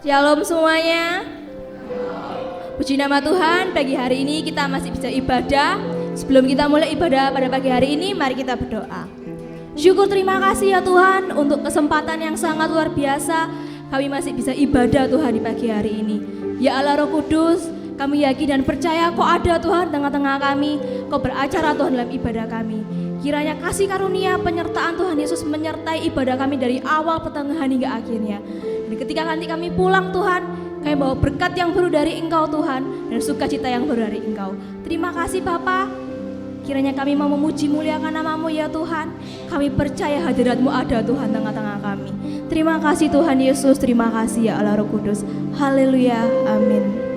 Shalom semuanya. Puji nama Tuhan, pagi hari ini kita masih bisa ibadah. Sebelum kita mulai ibadah pada pagi hari ini, mari kita berdoa. Syukur terima kasih ya Tuhan untuk kesempatan yang sangat luar biasa. Kami masih bisa ibadah Tuhan di pagi hari ini. Ya Allah Roh Kudus, kami yakin dan percaya Kau ada Tuhan tengah-tengah kami. Kau beracara Tuhan dalam ibadah kami. Kiranya kasih karunia penyertaan Tuhan Yesus menyertai ibadah kami dari awal pertengahan hingga akhirnya. Dan ketika nanti kami pulang Tuhan, kami bawa berkat yang baru dari Engkau Tuhan dan sukacita yang baru dari Engkau. Terima kasih Bapa. Kiranya kami mau memuji muliakan nama-Mu ya Tuhan. Kami percaya hadirat-Mu ada Tuhan tengah-tengah kami. Terima kasih Tuhan Yesus, terima kasih ya Allah Roh Kudus. Haleluya, amin.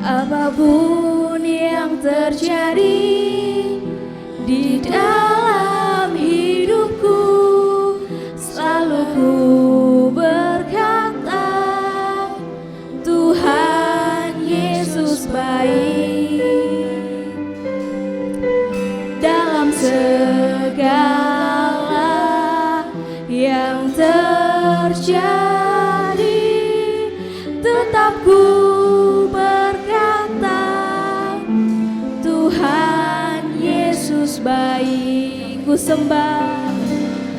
Apapun yang terjadi di dalam hidupku, selalu ku berkata, Tuhan Yesus baik. Dalam segala yang terjadi, tetap ku baik. Ku sembah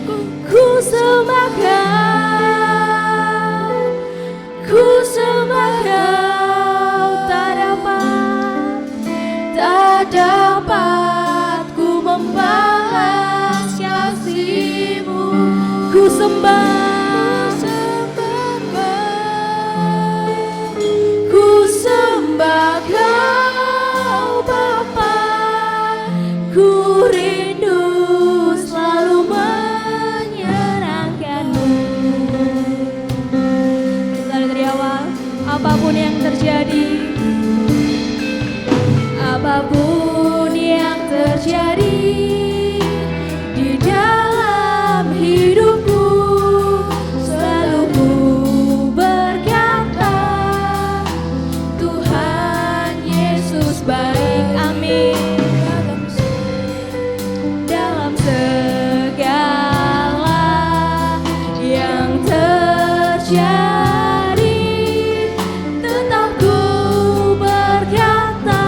Kau, ku sembah Kau, tak dapat ku membalas kasih-Mu. Ku sembah Kau Bapa. Ku rindu selalu menyenangkan-Mu. Dari awal, apapun yang terjadi, apapun yang terjadi di dalam hidupku, selalu ku berkata, Tuhan Yesus baik. Amin. Tetap ku berkata,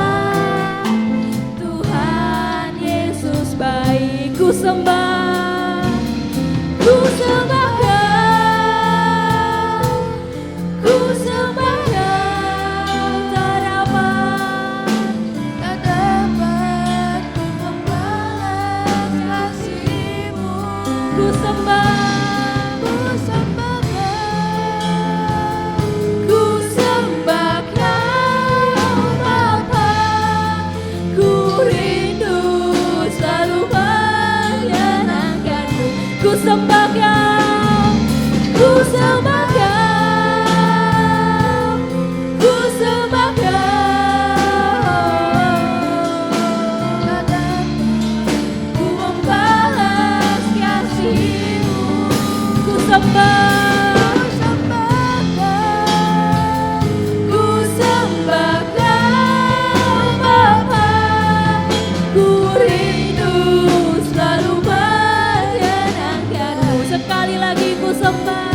Tuhan Yesus baik. Ku sembah Kau, ku sembah Kau, tak dapat ku membalas kasih-Mu. Ku sembah Ku sembah Kau, ku sembah Kau, ku sembah Kau, tak dapat ku membalas kasih-Mu. Ku sembah sekali lagi ku sembah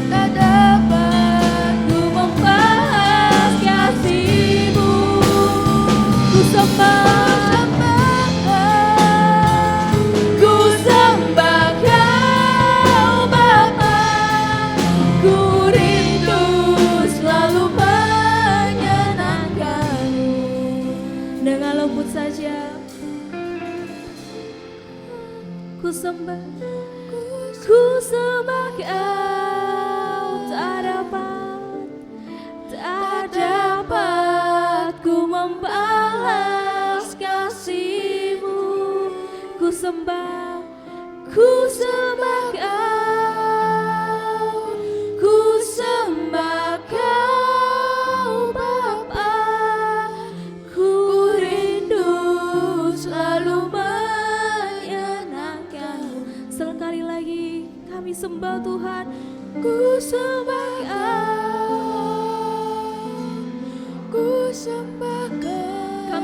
tak dapat ku membalas kasih-Mu. Ku sembah Kau Bapa. Ku rindu selalu dengan lembut saja. Ku sembah Kau, tak dapat ku membalas kasih-Mu. Ku sembah Kau, ku sembah Kau Bapa.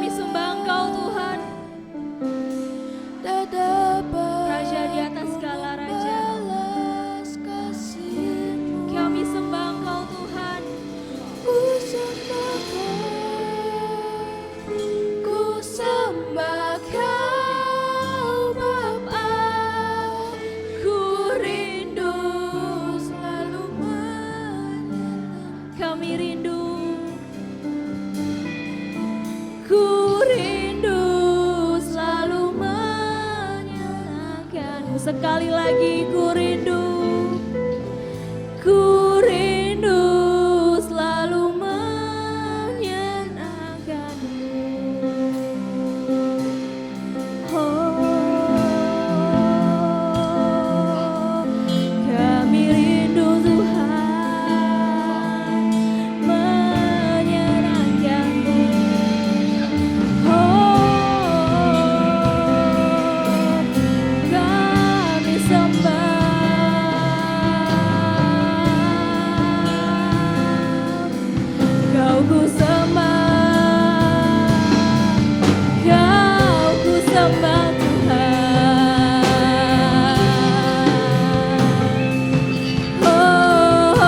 kami sembah Engkau Tuhan, Raja di atas segala raja. Kami sembah Engkau Tuhan. Ku sembah Kau Bapa, ku rindu selalu menyenangkan. Kami rindu, ku rindu selalu menyenangkan-Mu. Sekali lagi ku rindu, ku rindu selalu menyenangkan-Mu. Oh, kami rindu Tuhan menyenangkan-Mu. Oh, kami sembah, Kau ku sembah, Kau ku sembah Tuhan. Oh,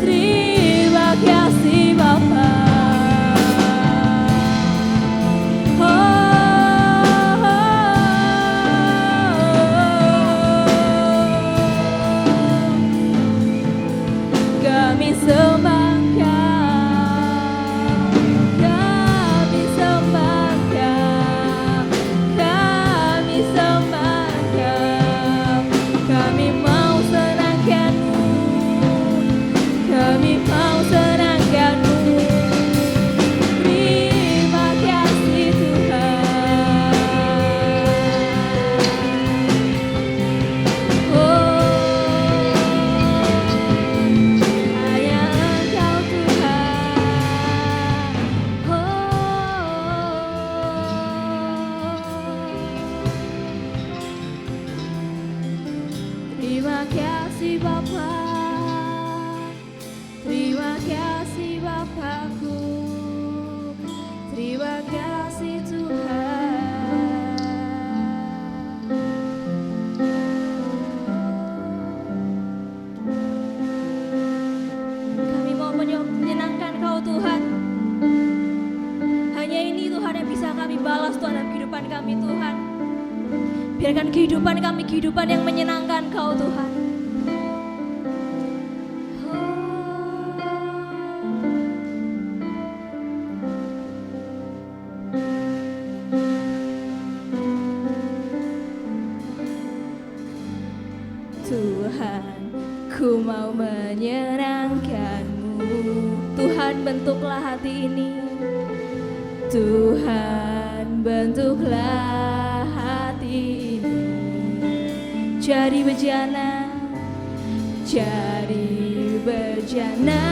terima kasih Bapa. Kami sembah Kau, kami sembah Kau, kami sembah Kau. Kami mau senangkan-Mu, kami mau senangkan-Mu. Terima kasih Tuhan. Hanya Engkau Tuhan. Terima kasih Bapa, terima kasih Bapakku, terima kasih Tuhan. Kami mau menyenangkan Kau Tuhan. Hanya ini Tuhan yang bisa kami balas Tuhan dalam kehidupan kami Tuhan. Biarkan kehidupan kami kehidupan yang menyenangkan Kau Tuhan. Tuhan, ku mau menyenangkan-Mu. Tuhan, bentuklah hati ini. Tuhan, bentuklah hati ini. Jadi bejana, jadi bejana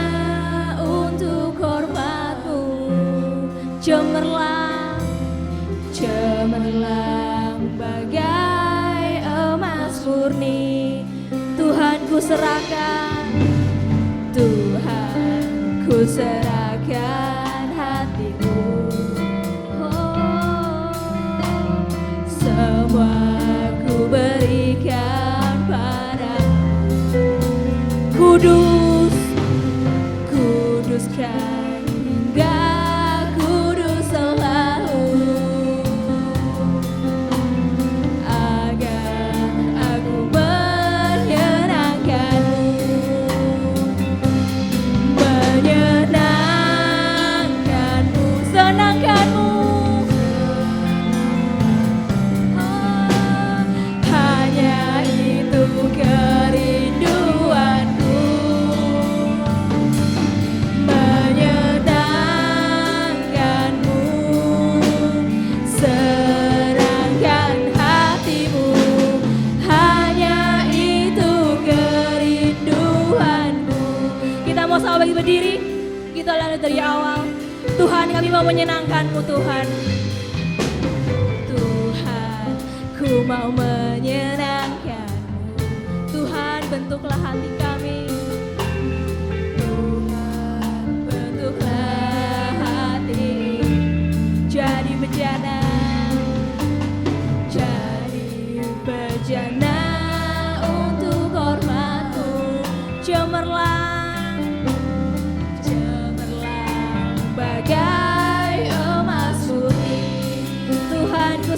untuk hormat-Mu. Cemerlang, cemerlang bagai emas murni. Tuhan ku serahkan, Tuhan ku serahkan hatiku. Oh, semua ku berikan padamu. Kudus, kuduskan hingga kudus selalu. Agar aku menyenangkan-Mu, menyenangkan-Mu, senangkan-Mu. Oh, hanya itu kerinduanku, menyenangkan-Mu, serahkan hatimu. Hanya itu kerinduanku. Kita mau sama bagi berdiri, kita lanjut dari awal. Tuhan, kami mau menyenangkan-Mu Tuhan. Tuhan, ku mau menyenangkan-Mu. Tuhan, bentuklah hati kami. Tuhan, bentuklah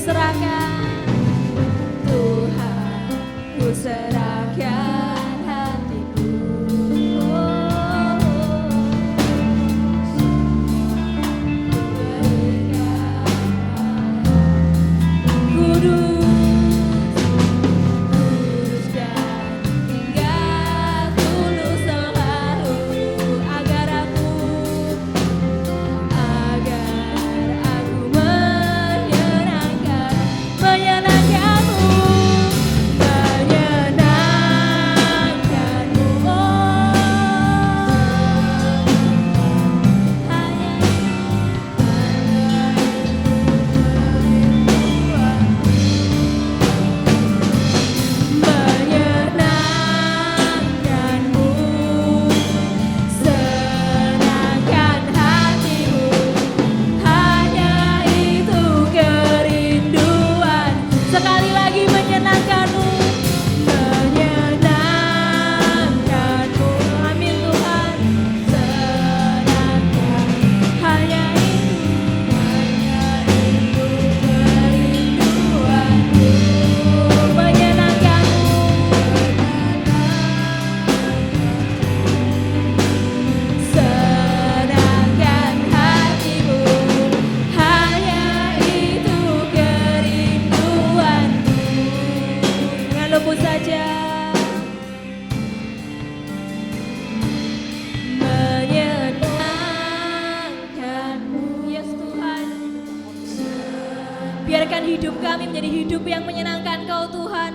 serahkan Tuhan, ku serahkan hatiku. Kudus, kudus dan hingga tulus selalu, agar aku menyenangkanmu, senangkan hatimu, hanya itu kerinduan. Sekali lagi menyenangkanmu, menyenangkanmu. Amin Tuhan, senangkan, hanya itu kerinduanku. Menyenangkanmu, senangkan hatimu, hanya itu kerinduanku. Dengan lembut saja, menyenangkanmu. Yes Tuhan, biarkan hidup kami menjadi hidup yang menyenangkan Kau Tuhan.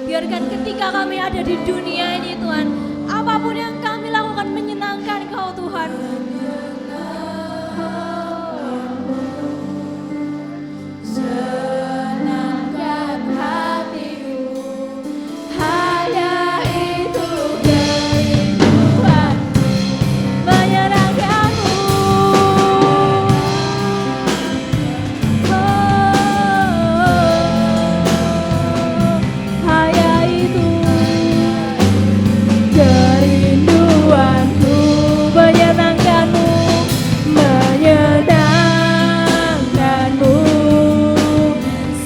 Biarkan ketika kami ada di dunia ini Tuhan, apapun yang kami lakukan menyenangkan Kau Tuhan. Senangkan hatimu, hanya itu kerinduan. Menyenangkanmu, hanya itu kerinduanku. Menyenangkanmu, menyenangkanmu,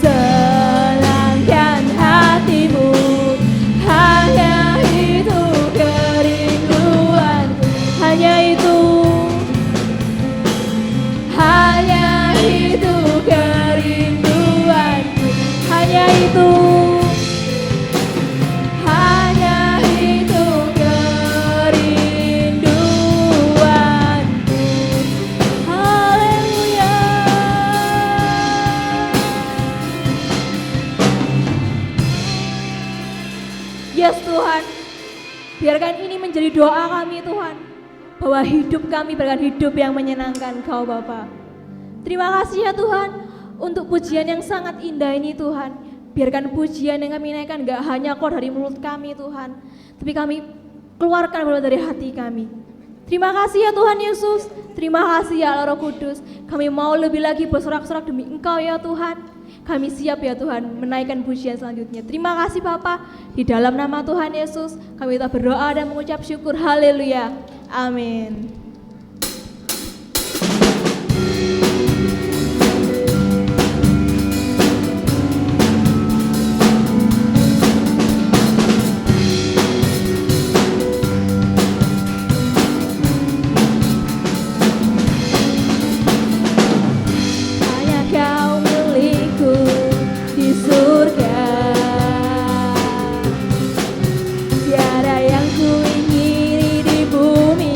senangkan hatimu, hanya itu kerinduanku. Hanya itu, hanya itu kerinduanku. Hanya itu, hanya itu kerinduanku. Haleluya. Yes Tuhan, biarkan ini menjadi doa kami Tuhan, bahwa hidup kami berikan hidup yang menyenangkan Kau Bapa. Terima kasih ya Tuhan untuk pujian yang sangat indah ini Tuhan. Biarkan pujian yang kami naikkan gak hanya keluar dari mulut kami Tuhan, tapi kami keluarkan dari hati kami. Terima kasih ya Tuhan Yesus, terima kasih ya Allah Roh Kudus. Kami mau lebih lagi bersorak-sorak demi Engkau ya Tuhan. Kami siap ya Tuhan menaikkan pujian selanjutnya. Terima kasih Bapa, di dalam nama Tuhan Yesus kami telah berdoa dan mengucap syukur. Haleluya, amin. Hanya Kau milikku di surga, tiada yang ku ingini di bumi.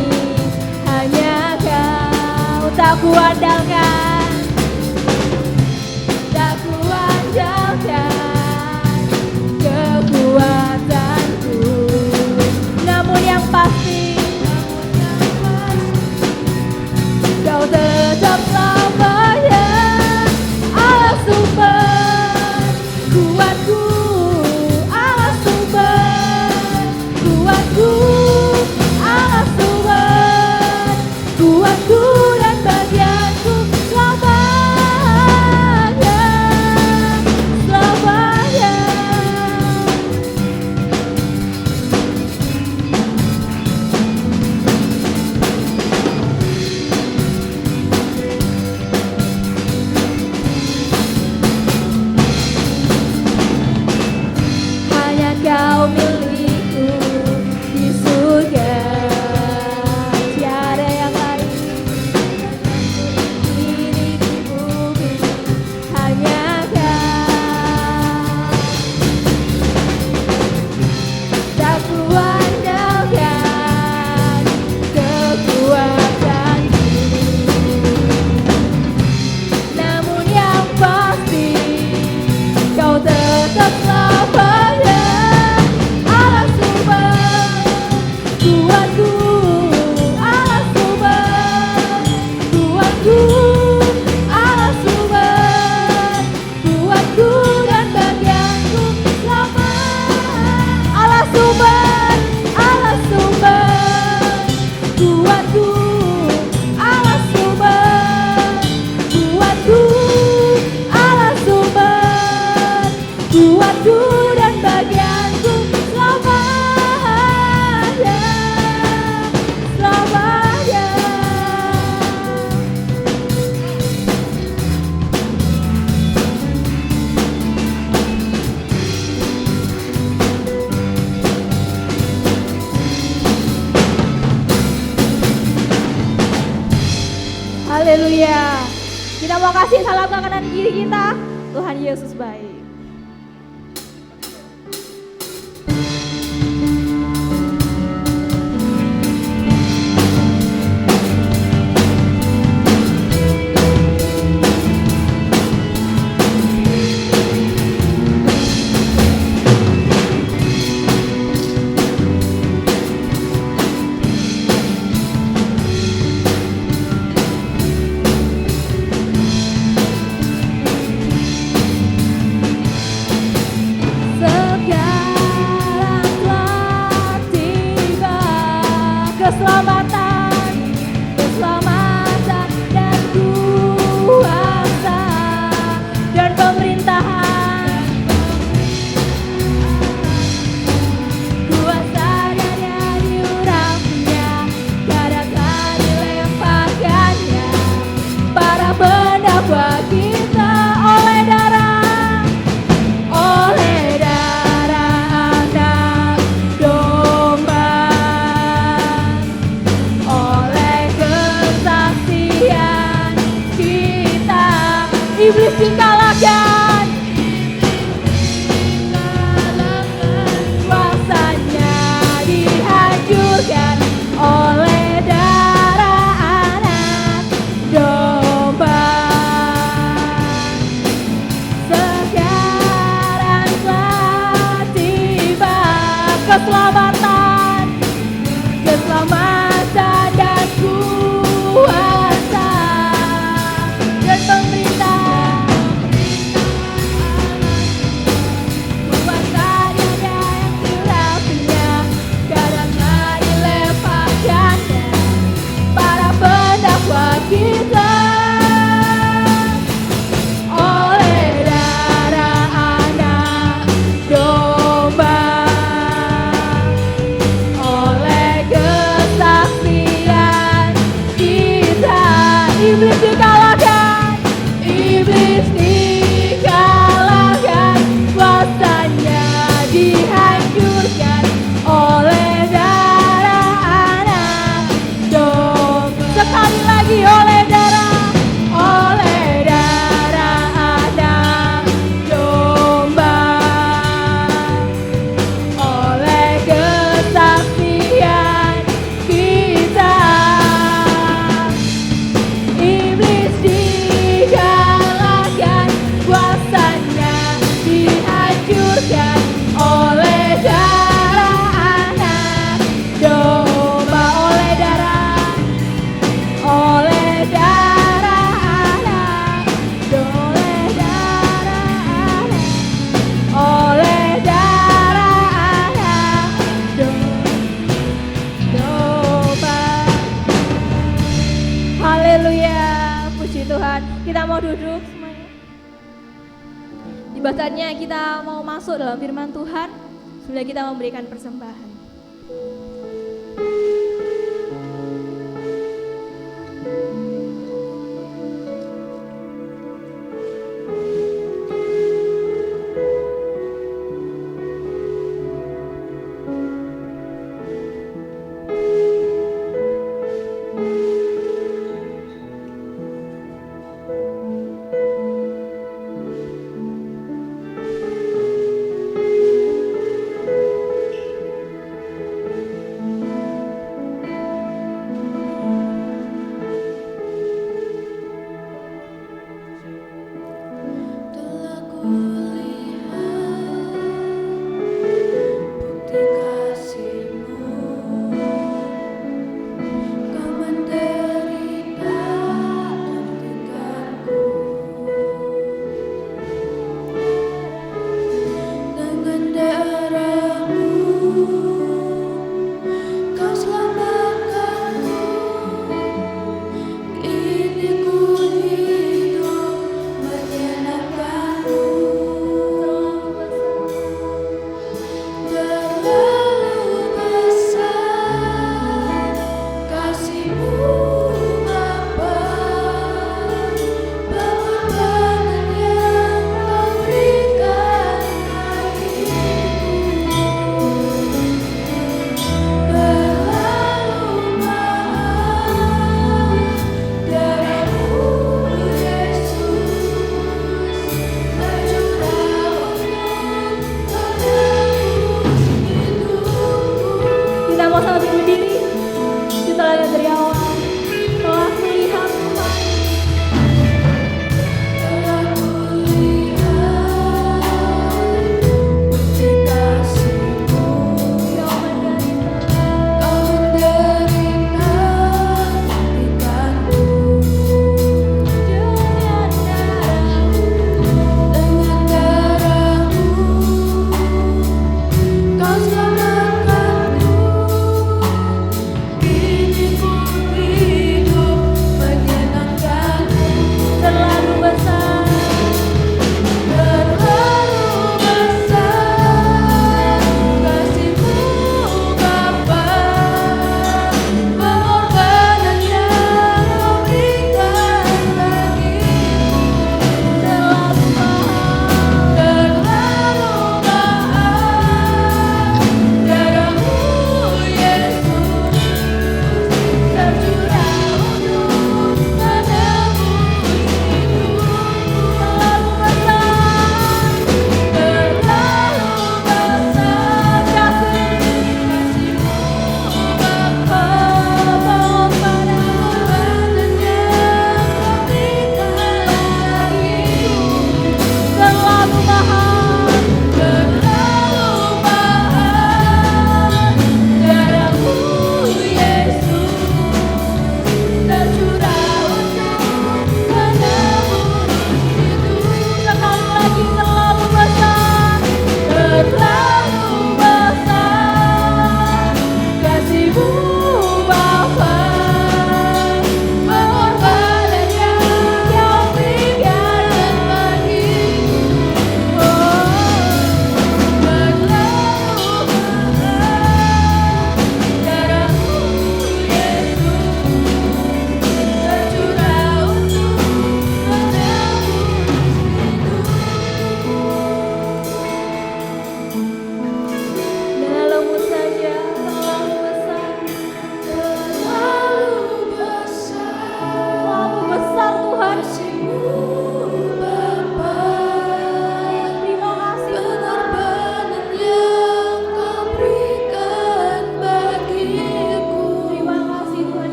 Tuhanku, Allah sumber, Tuhanku, Allah sumber, Tuhanku dan bagianku selamat. Allah sumber, Allah sumber, Tuhanku, Allah sumber, Tuhanku, Allah sumber, Tuhanku dan bagianku selamat ya, selamat ya. Haleluya. Kita mau kasih salam ke kanan kiri kita. Tuhan Yesus baik. Sekarang telah tiba keselamatan, keselamatan dan kuasa dan pemerintahan, kuasa dari urangnya, gadakan dilemparkannya, para pendakwa kita oleh darah anak domba, oleh kesaksian kita, iblis dikalahkan, kuasanya dihancurkan oleh darah anak domba. Sekarang telah tiba keselamatan, keselamatan dan kuasa dan pemerintahan, kuasanya yang dirapinya, gadakan dilemparkannya, para pendakwa kita oleh darah anak domba, oleh kesaksian kita, iblis dikalahkan, iblis dikalahkan, kuasanya dihancurkan oleh darah anak domba. Sekali lagi oleh darah anak domba, oleh kesaksian kita, iblis dikalahkan, kuasanya dihancurkan oleh darah anak domba, oleh darah anak, oleh darah anak, oleh darah anak domba. Haleluya, puji Tuhan. Kita mau duduk semuanya. Ibadatnya kita mau masuk dalam firman Tuhan sebelum kita memberikan persembahan.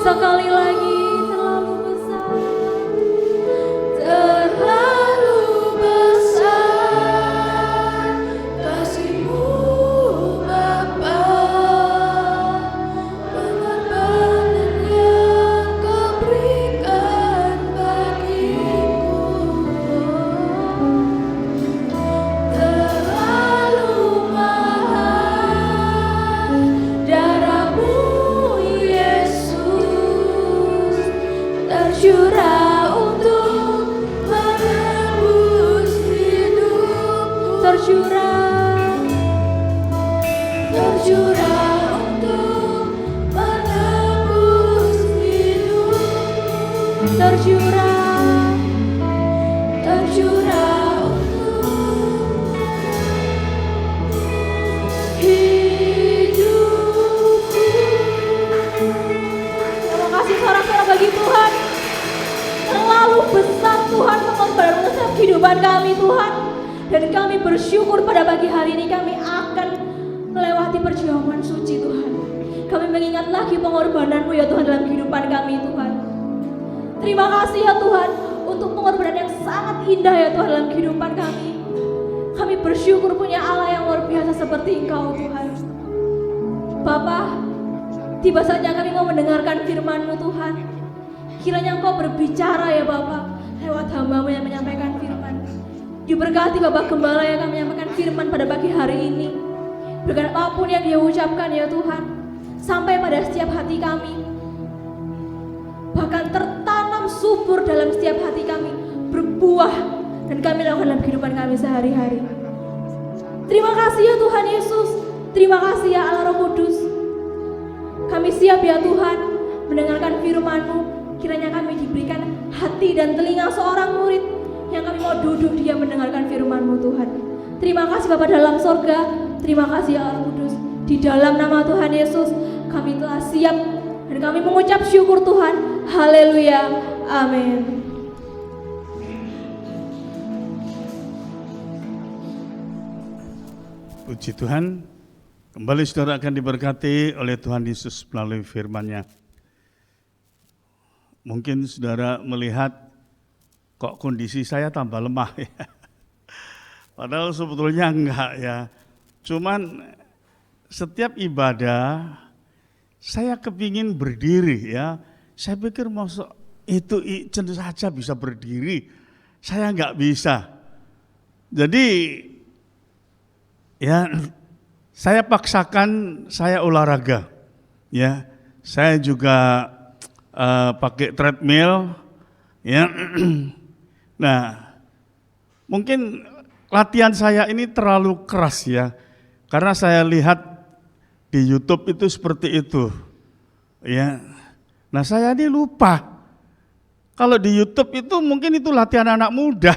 Sekali lagi, terlalu besar, terlalu besar kasih-Mu Bapa, benar-benar yang Kau berikan bagiku. Terlalu mahal darah-Mu Yesus, tercurah untuk menebus hidupku. Tercurah untuk menebus hidupku. Tercurah untuk hidupku. Terima kasih sorak-sorak bagi Tuhan. Terlalu besar Tuhan pengorbanan dalam kehidupan kami Tuhan. Dan kami bersyukur pada pagi hari ini kami akan melewati perjamuan suci Tuhan. Kami mengingat lagi pengorbanan-Mu ya Tuhan dalam kehidupan kami Tuhan. Terima kasih ya Tuhan untuk pengorbanan yang sangat indah ya Tuhan dalam kehidupan kami. Kami bersyukur punya Allah yang luar biasa seperti Engkau Tuhan. Bapa, tiba saatnya kami mau mendengarkan firman-Mu Tuhan. Kiranya Engkau berbicara ya Bapa lewat hamba-Mu yang menyampaikan firman. Diberkati Bapak Gembala yang kami menyampaikan firman pada pagi hari ini. Berkat apapun yang Dia ucapkan ya Tuhan, sampai pada setiap hati kami, bahkan tertanam subur dalam setiap hati kami, berbuah dan kami lakukan dalam kehidupan kami sehari-hari. Terima kasih ya Tuhan Yesus, terima kasih ya Allah Roh Kudus. Kami siap ya Tuhan mendengarkan firman-Mu. Kiranya kami diberikan hati dan telinga seorang murid yang kami mau duduk dia mendengarkan firman-Mu Tuhan. Terima kasih Bapa dalam sorga, terima kasih ya Allah Kudus. Di dalam nama Tuhan Yesus kami telah siap dan kami mengucap syukur Tuhan. Haleluya, amin. Puji Tuhan, kembali saudara akan diberkati oleh Tuhan Yesus melalui firman-Nya. Mungkin saudara melihat kok kondisi saya tambah lemah ya. Padahal sebetulnya enggak ya. Cuman setiap ibadah saya kepingin berdiri ya. Saya pikir masuk itu ijen saja bisa berdiri. Saya enggak bisa. Jadi ya saya paksakan saya olahraga. Ya, saya juga pakai treadmill ya. Nah, mungkin latihan saya ini terlalu keras ya, karena saya lihat di YouTube itu seperti itu, ya. Nah saya ini lupa, kalau di YouTube itu mungkin itu latihan anak muda,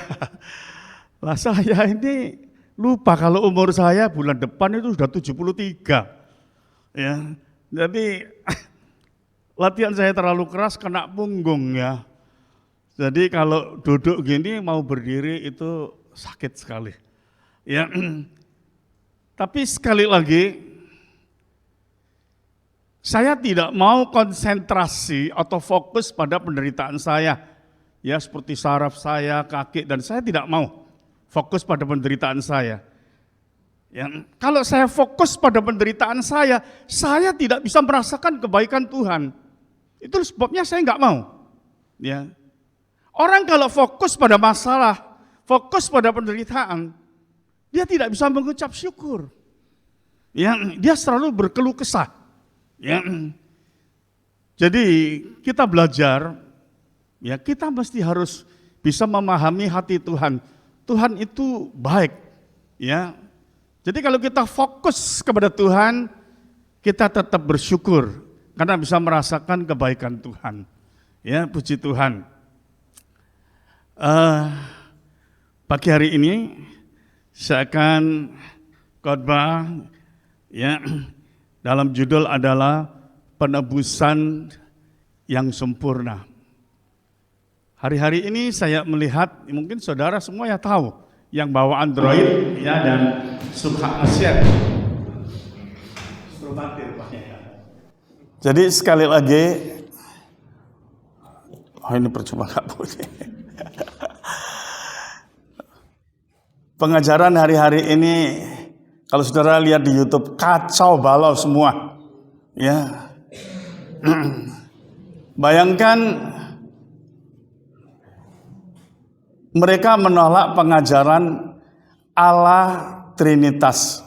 lah saya ini lupa kalau umur saya bulan depan itu sudah 73, ya. Jadi latihan saya terlalu keras kena punggung ya. Jadi kalau duduk gini mau berdiri itu sakit sekali. Ya. Tapi sekali lagi saya tidak mau konsentrasi atau fokus pada penderitaan saya. Ya, seperti saraf saya, kaki, dan saya tidak mau fokus pada penderitaan saya. Ya, kalau saya fokus pada penderitaan saya tidak bisa merasakan kebaikan Tuhan. Itu sebabnya saya nggak mau. Ya. Orang kalau fokus pada masalah, fokus pada penderitaan, dia tidak bisa mengucap syukur. Ya, dia selalu berkeluh kesah. Ya. Jadi kita belajar, ya kita mesti harus bisa memahami hati Tuhan. Tuhan itu baik. Ya. Jadi kalau kita fokus kepada Tuhan, kita tetap bersyukur karena bisa merasakan kebaikan Tuhan. Ya, puji Tuhan. Pagi hari ini saya akan khotbah ya dalam judul adalah penebusan yang sempurna. Hari-hari ini saya melihat, mungkin saudara semua ya tahu yang bawa Android ya dan suka nge-share. Jadi sekali lagi Oh, ini percuma nggak boleh. Pengajaran hari-hari ini, kalau saudara lihat di YouTube, kacau balau semua. Ya, bayangkan mereka menolak pengajaran Allah Trinitas.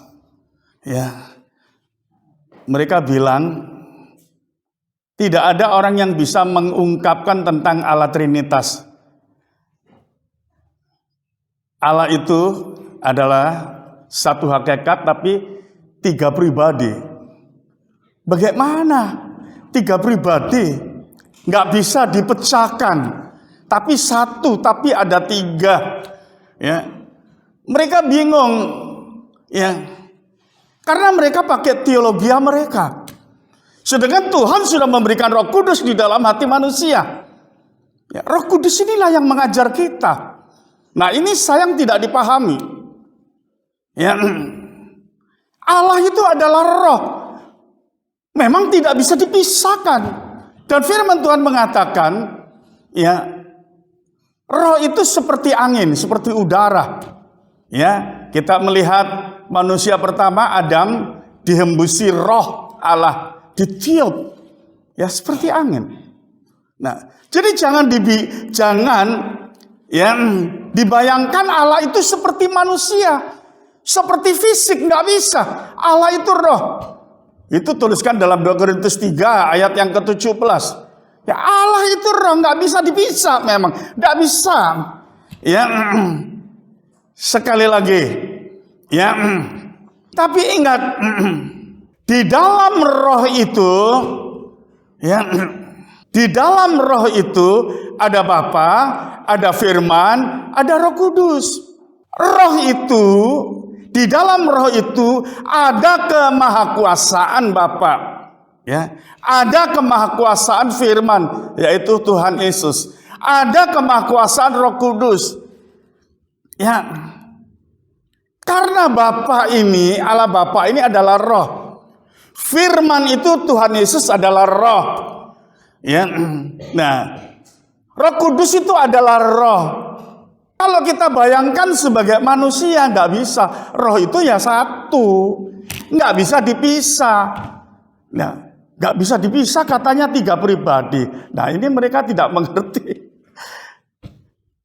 Ya, mereka bilang tidak ada orang yang bisa mengungkapkan tentang Allah Trinitas. Allah itu adalah satu hakikat tapi tiga pribadi. Bagaimana? Tiga pribadi nggak bisa dipecahkan, tapi satu, tapi ada tiga. Ya, mereka bingung, ya, karena mereka pakai teologi mereka. Sedangkan Tuhan sudah memberikan Roh Kudus di dalam hati manusia. Ya, Roh Kudus inilah yang mengajar kita. Nah, ini sayang tidak dipahami. Ya, Allah itu adalah Roh. Memang tidak bisa dipisahkan. Dan firman Tuhan mengatakan, ya, Roh itu seperti angin, seperti udara. Ya, kita melihat manusia pertama Adam dihembusi Roh Allah, ditiup, ya seperti angin. Nah, jadi jangan dibayangkan Allah itu seperti manusia, seperti fisik, nggak bisa. Allah itu Roh. Itu tuliskan dalam 2 Korintus 3 ayat yang ke-17. Ya, Allah itu Roh, nggak bisa dipisah, memang nggak bisa. Ya, sekali lagi, ya. Tapi ingat, di dalam Roh itu, ya, di dalam Roh itu ada Bapa, ada Firman, ada Roh Kudus. Roh itu, di dalam Roh itu ada kemahakuasaan Bapa, ya, ada kemahakuasaan Firman, yaitu Tuhan Yesus. Ada kemahakuasaan Roh Kudus. Ya, karena Bapa ini, Allah Bapa ini adalah Roh. Firman itu Tuhan Yesus adalah Roh. Ya, nah, Roh Kudus itu adalah Roh. Kalau kita bayangkan sebagai manusia nggak bisa. Roh itu ya satu, nggak bisa dipisah. Nah, nggak bisa dipisah katanya tiga pribadi. Nah, ini mereka tidak mengerti.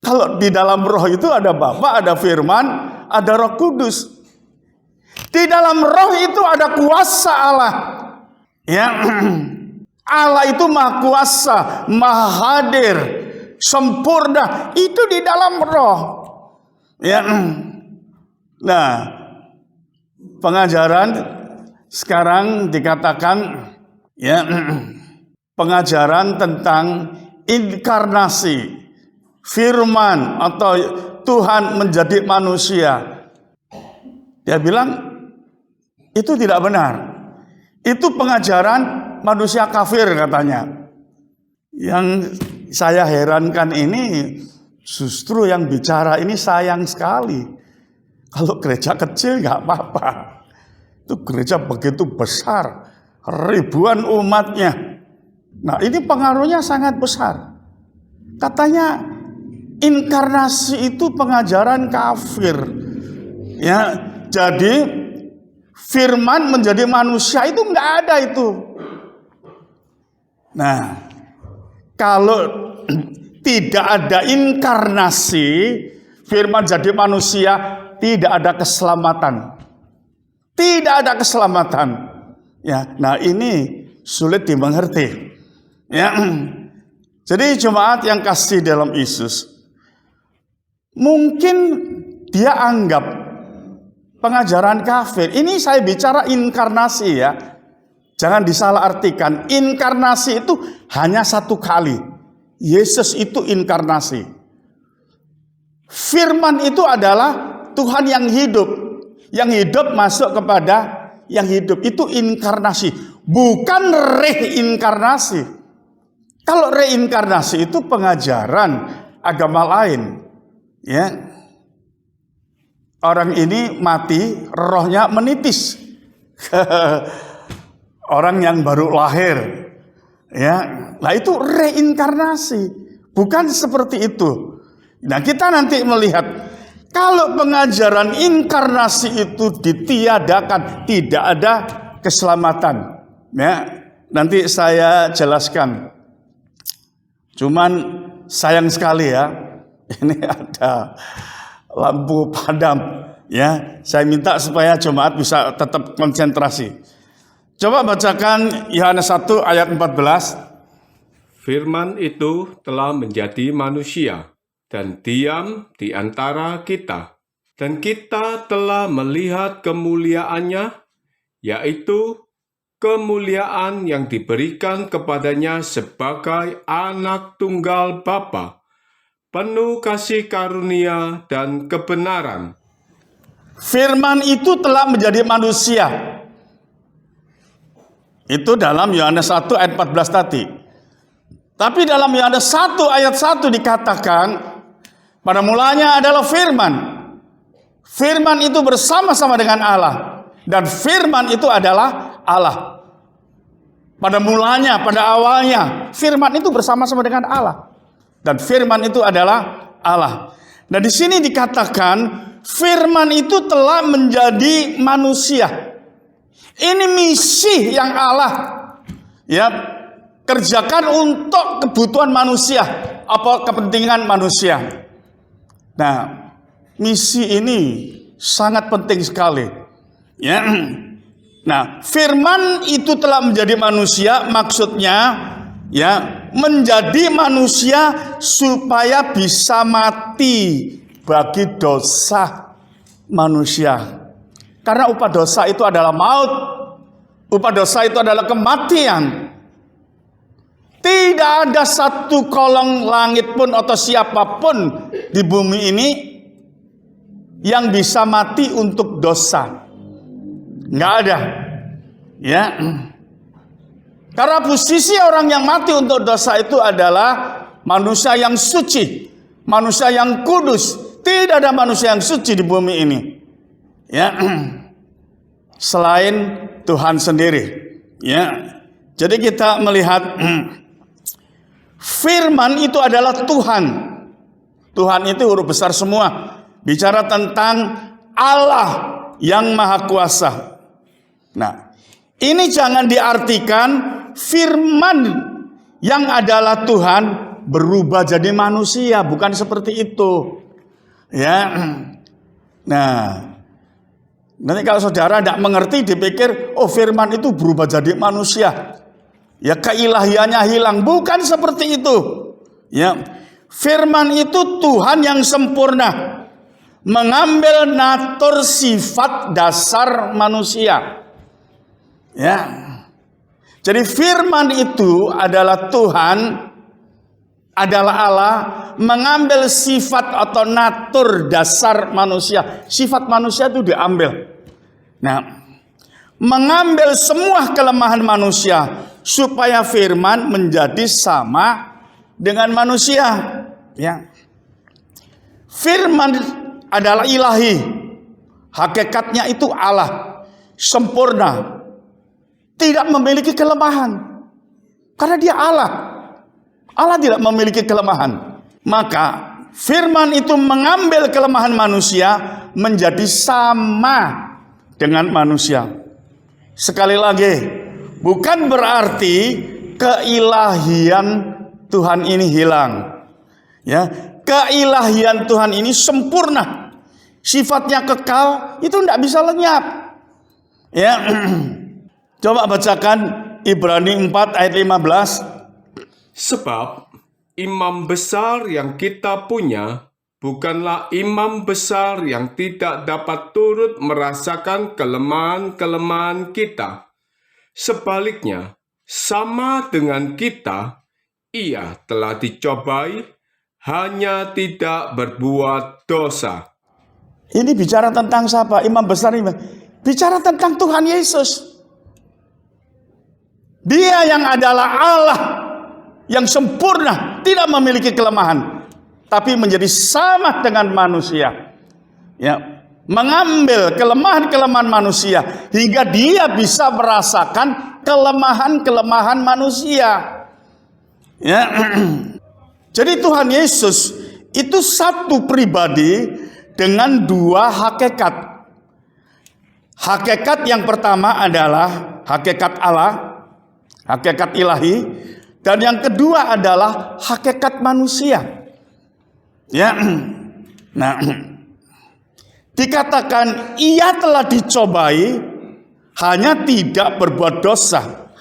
Kalau di dalam Roh itu ada Bapa, ada Firman, ada Roh Kudus. Di dalam Roh itu ada kuasa Allah. Ya, Allah itu maha kuasa, maha hadir, sempurna. Itu di dalam Roh. Ya, nah, pengajaran sekarang dikatakan, ya, pengajaran tentang inkarnasi, Firman atau Tuhan menjadi manusia. Dia bilang itu tidak benar. Itu pengajaran manusia kafir katanya. Yang saya herankan ini justru yang bicara ini sayang sekali. Kalau gereja kecil nggak apa-apa. Itu gereja begitu besar, ribuan umatnya. Nah, ini pengaruhnya sangat besar. Katanya inkarnasi itu pengajaran kafir. Ya, jadi Firman menjadi manusia itu enggak ada itu. Nah, kalau tidak ada inkarnasi, Firman jadi manusia, tidak ada keselamatan. Tidak ada keselamatan. Ya, nah ini sulit dimengerti. Ya. Jadi jemaat yang kasih dalam Yesus, mungkin dia anggap pengajaran kafir. Ini saya bicara inkarnasi ya. Jangan disalahartikan. Inkarnasi itu hanya satu kali. Yesus itu inkarnasi. Firman itu adalah Tuhan yang hidup. Yang hidup masuk kepada yang hidup. Itu inkarnasi. Bukan reinkarnasi. Kalau reinkarnasi itu pengajaran agama lain. Ya. Orang ini mati, rohnya menitis. Orang yang baru lahir. Ya, nah itu reinkarnasi, Bukan seperti itu. Nah, kita nanti melihat kalau pengajaran inkarnasi itu ditiadakan, tidak ada keselamatan. Ya, nanti saya jelaskan. Cuman sayang sekali ya, ini ada lampu padam. Ya, saya minta supaya jemaat bisa tetap konsentrasi. Coba bacakan Yohanes 1 ayat 14. Firman itu telah menjadi manusia dan diam di antara kita, dan kita telah melihat kemuliaannya, yaitu kemuliaan yang diberikan kepadanya sebagai anak tunggal Bapa, penuh kasih karunia dan kebenaran. Firman itu telah menjadi manusia. Itu dalam Yohanes 1 ayat 14 tadi. Tapi dalam Yohanes 1 ayat 1 dikatakan, pada mulanya adalah firman. Firman itu bersama-sama dengan Allah. Dan firman itu adalah Allah. Pada mulanya, pada awalnya, firman itu bersama-sama dengan Allah. Dan firman itu adalah Allah. Nah, di sini dikatakan firman itu telah menjadi manusia. Ini misi yang Allah kerjakan untuk kebutuhan manusia, apa kepentingan manusia. Nah, misi ini sangat penting sekali. Ya. Nah, firman itu telah menjadi manusia, maksudnya menjadi manusia supaya bisa mati bagi dosa manusia. Karena upah dosa itu adalah maut. Upah dosa itu adalah kematian. Tidak ada satu kolong langit pun atau siapapun di bumi ini yang bisa mati untuk dosa. Nggak ada. Ya. Karena posisi orang yang mati untuk dosa itu adalah manusia yang suci, manusia yang kudus. Tidak ada manusia yang suci di bumi ini. Ya. Selain Tuhan sendiri. Ya. Jadi kita melihat firman itu adalah Tuhan. Tuhan itu huruf besar semua. Bicara tentang Allah yang maha kuasa. Nah, ini jangan diartikan firman yang adalah Tuhan berubah jadi manusia. Bukan seperti itu. Ya. Nah, nanti kalau saudara tidak mengerti dipikir, oh firman itu berubah jadi manusia. Ya keilahiannya hilang. Bukan seperti itu. Ya, firman itu Tuhan yang sempurna, mengambil natur sifat dasar manusia. Ya. Jadi firman itu adalah Tuhan, adalah Allah, mengambil sifat atau natur dasar manusia. Sifat manusia itu diambil. Nah, mengambil semua kelemahan manusia supaya firman menjadi sama dengan manusia. Ya. Firman adalah ilahi. Hakikatnya itu Allah, sempurna, tidak memiliki kelemahan. Karena dia Allah. Allah tidak memiliki kelemahan. Maka firman itu mengambil kelemahan manusia menjadi sama dengan manusia. Sekali lagi, bukan berarti keilahian Tuhan ini hilang. Ya, keilahian Tuhan ini sempurna. Sifatnya kekal, itu tidak bisa lenyap. Ya. Coba bacakan Ibrani 4 ayat 15. Sebab imam besar yang kita punya bukanlah imam besar yang tidak dapat turut merasakan kelemahan-kelemahan kita. Sebaliknya, sama dengan kita, ia telah dicobai, hanya tidak berbuat dosa. Ini bicara tentang siapa? Imam besar ini. Bicara tentang Tuhan Yesus. Dia yang adalah Allah yang sempurna, tidak memiliki kelemahan, tapi menjadi sama dengan manusia. Ya, mengambil kelemahan-kelemahan manusia hingga dia bisa merasakan kelemahan-kelemahan manusia. Ya. Jadi Tuhan Yesus itu satu pribadi dengan dua hakikat. Hakikat yang pertama adalah hakikat Allah, hakikat ilahi, dan yang kedua adalah hakikat manusia. Ya. Nah, dikatakan ia telah dicobai, hanya tidak berbuat dosa.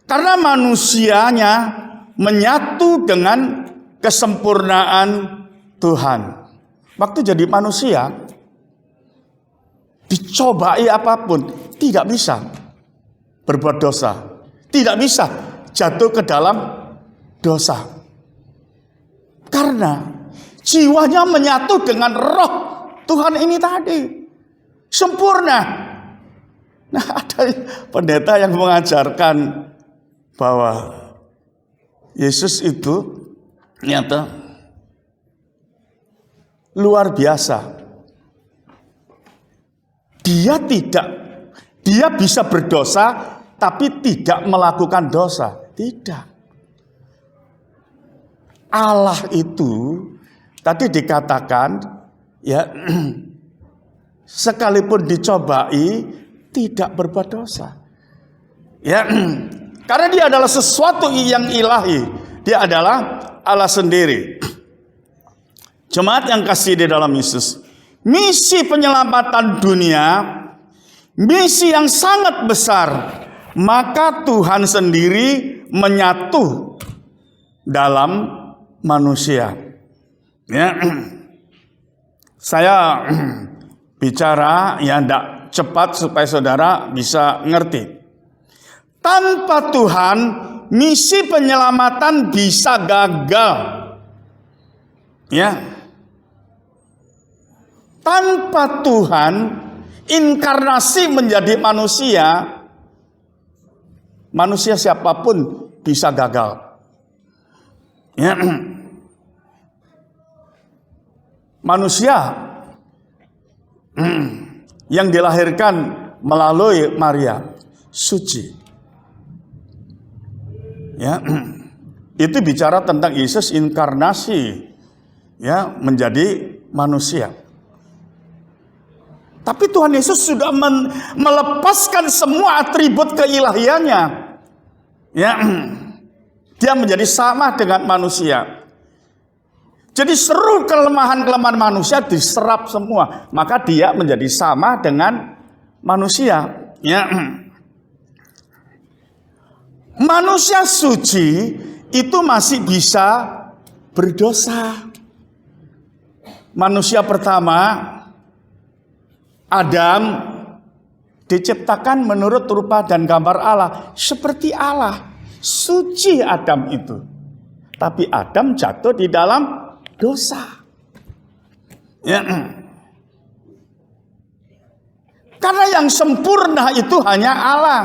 Karena manusianya menyatu dengan kesempurnaan Tuhan. Waktu jadi manusia, dicobai apapun, tidak bisa berbuat dosa. Tidak bisa jatuh ke dalam dosa. Karena jiwanya menyatu dengan roh Tuhan ini tadi. Sempurna. Nah, ada pendeta yang mengajarkan bahwa Yesus itu ternyata luar biasa. Dia bisa berdosa tapi tidak melakukan dosa. Tidak. Allah itu tadi dikatakan ya sekalipun dicobai tidak berbuat dosa. Ya, karena dia adalah sesuatu yang ilahi. Dia adalah Allah sendiri. Jemaat yang kasih di dalam Yesus, misi penyelamatan dunia, misi yang sangat besar, maka Tuhan sendiri menyatu dalam manusia. Ya, saya bicara ya tidak cepat supaya saudara bisa ngerti. Tanpa Tuhan, misi penyelamatan bisa gagal. Ya. Tanpa Tuhan, inkarnasi menjadi manusia, manusia siapapun bisa gagal. Ya. Manusia yang dilahirkan melalui Maria, suci. Ya, itu bicara tentang Yesus inkarnasi, ya, menjadi manusia. Tapi Tuhan Yesus sudah melepaskan semua atribut keilahiannya. Ya, dia menjadi sama dengan manusia. Jadi seluruh kelemahan-kelemahan manusia diserap semua, maka dia menjadi sama dengan manusia. Ya. Manusia suci itu masih bisa berdosa. Manusia pertama, Adam, diciptakan menurut rupa dan gambar Allah. Seperti Allah, suci Adam itu. Tapi Adam jatuh di dalam dosa. Ya. Karena yang sempurna itu hanya Allah.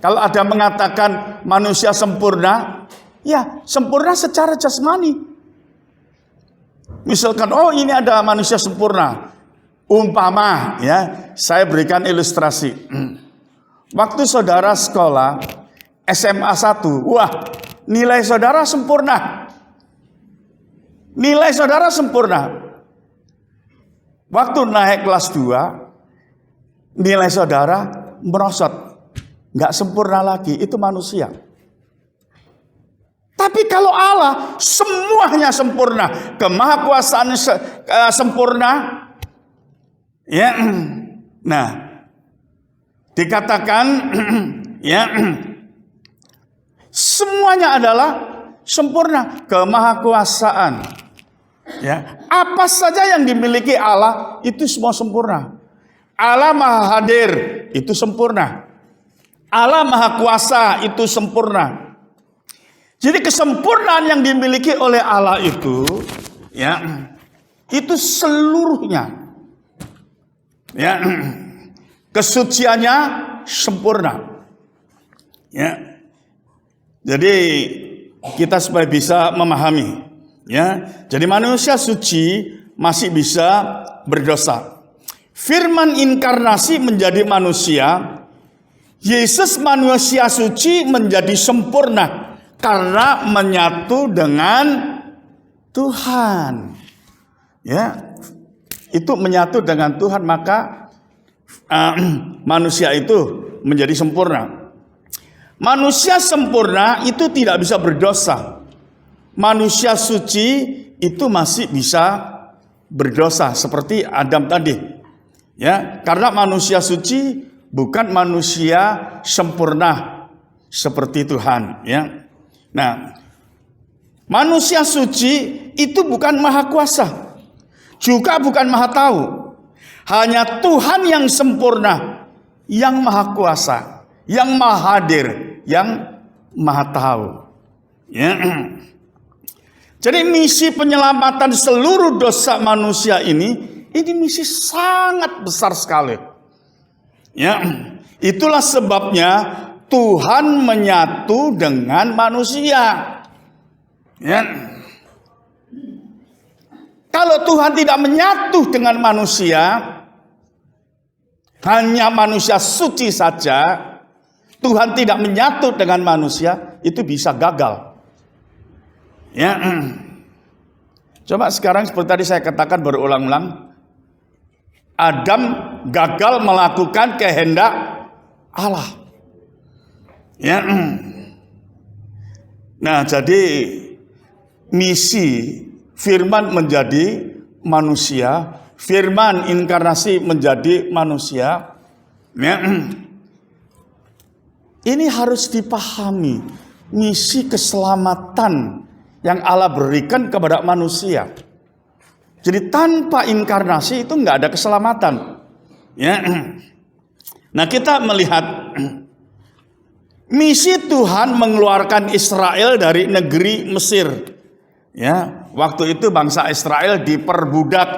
Kalau ada mengatakan manusia sempurna, ya sempurna secara jasmani. Misalkan, oh ini ada manusia sempurna. Umpama, ya, saya berikan ilustrasi. Waktu saudara sekolah SMA 1, wah, nilai saudara sempurna. Nilai saudara sempurna. Waktu naik kelas 2, nilai saudara merosot. Nggak sempurna lagi, itu manusia. Tapi kalau Allah, semuanya sempurna. Kemahakuasaan sempurna. Ya, nah, dikatakan, ya, semuanya adalah sempurna. Kemahakuasaan. Ya, apa saja yang dimiliki Allah, itu semua sempurna. Allah Maha Hadir, itu sempurna. Allah Maha Kuasa itu sempurna. Jadi kesempurnaan yang dimiliki oleh Allah itu, ya, itu seluruhnya, ya, kesuciannya sempurna. Ya, jadi kita supaya bisa memahami, ya, jadi manusia suci masih bisa berdosa. Firman inkarnasi menjadi manusia. Yesus manusia suci menjadi sempurna. karena menyatu dengan Tuhan. Ya, itu menyatu dengan Tuhan, maka manusia itu menjadi sempurna. Manusia sempurna itu tidak bisa berdosa. Manusia suci itu masih bisa berdosa seperti Adam tadi. Ya, karena manusia suci bukan manusia sempurna seperti Tuhan, ya. Nah, manusia suci itu bukan maha kuasa, juga bukan maha tahu. Hanya Tuhan yang sempurna, yang maha kuasa, yang maha hadir, yang maha tahu. Ya. Jadi misi penyelamatan seluruh dosa manusia ini misi sangat besar sekali. Ya, itulah sebabnya Tuhan menyatu dengan manusia. Ya. Kalau Tuhan tidak menyatu dengan manusia, hanya manusia suci saja, Tuhan tidak menyatu dengan manusia, itu bisa gagal. Ya, coba sekarang seperti tadi saya katakan berulang-ulang, Adam gagal melakukan kehendak Allah. Ya, nah jadi misi Firman menjadi manusia, Firman inkarnasi menjadi manusia. Ya, ini harus dipahami, misi keselamatan yang Allah berikan kepada manusia. Jadi tanpa inkarnasi itu nggak ada keselamatan. Ya. Nah, kita melihat misi Tuhan mengeluarkan Israel dari negeri Mesir. Ya, waktu itu bangsa Israel diperbudak.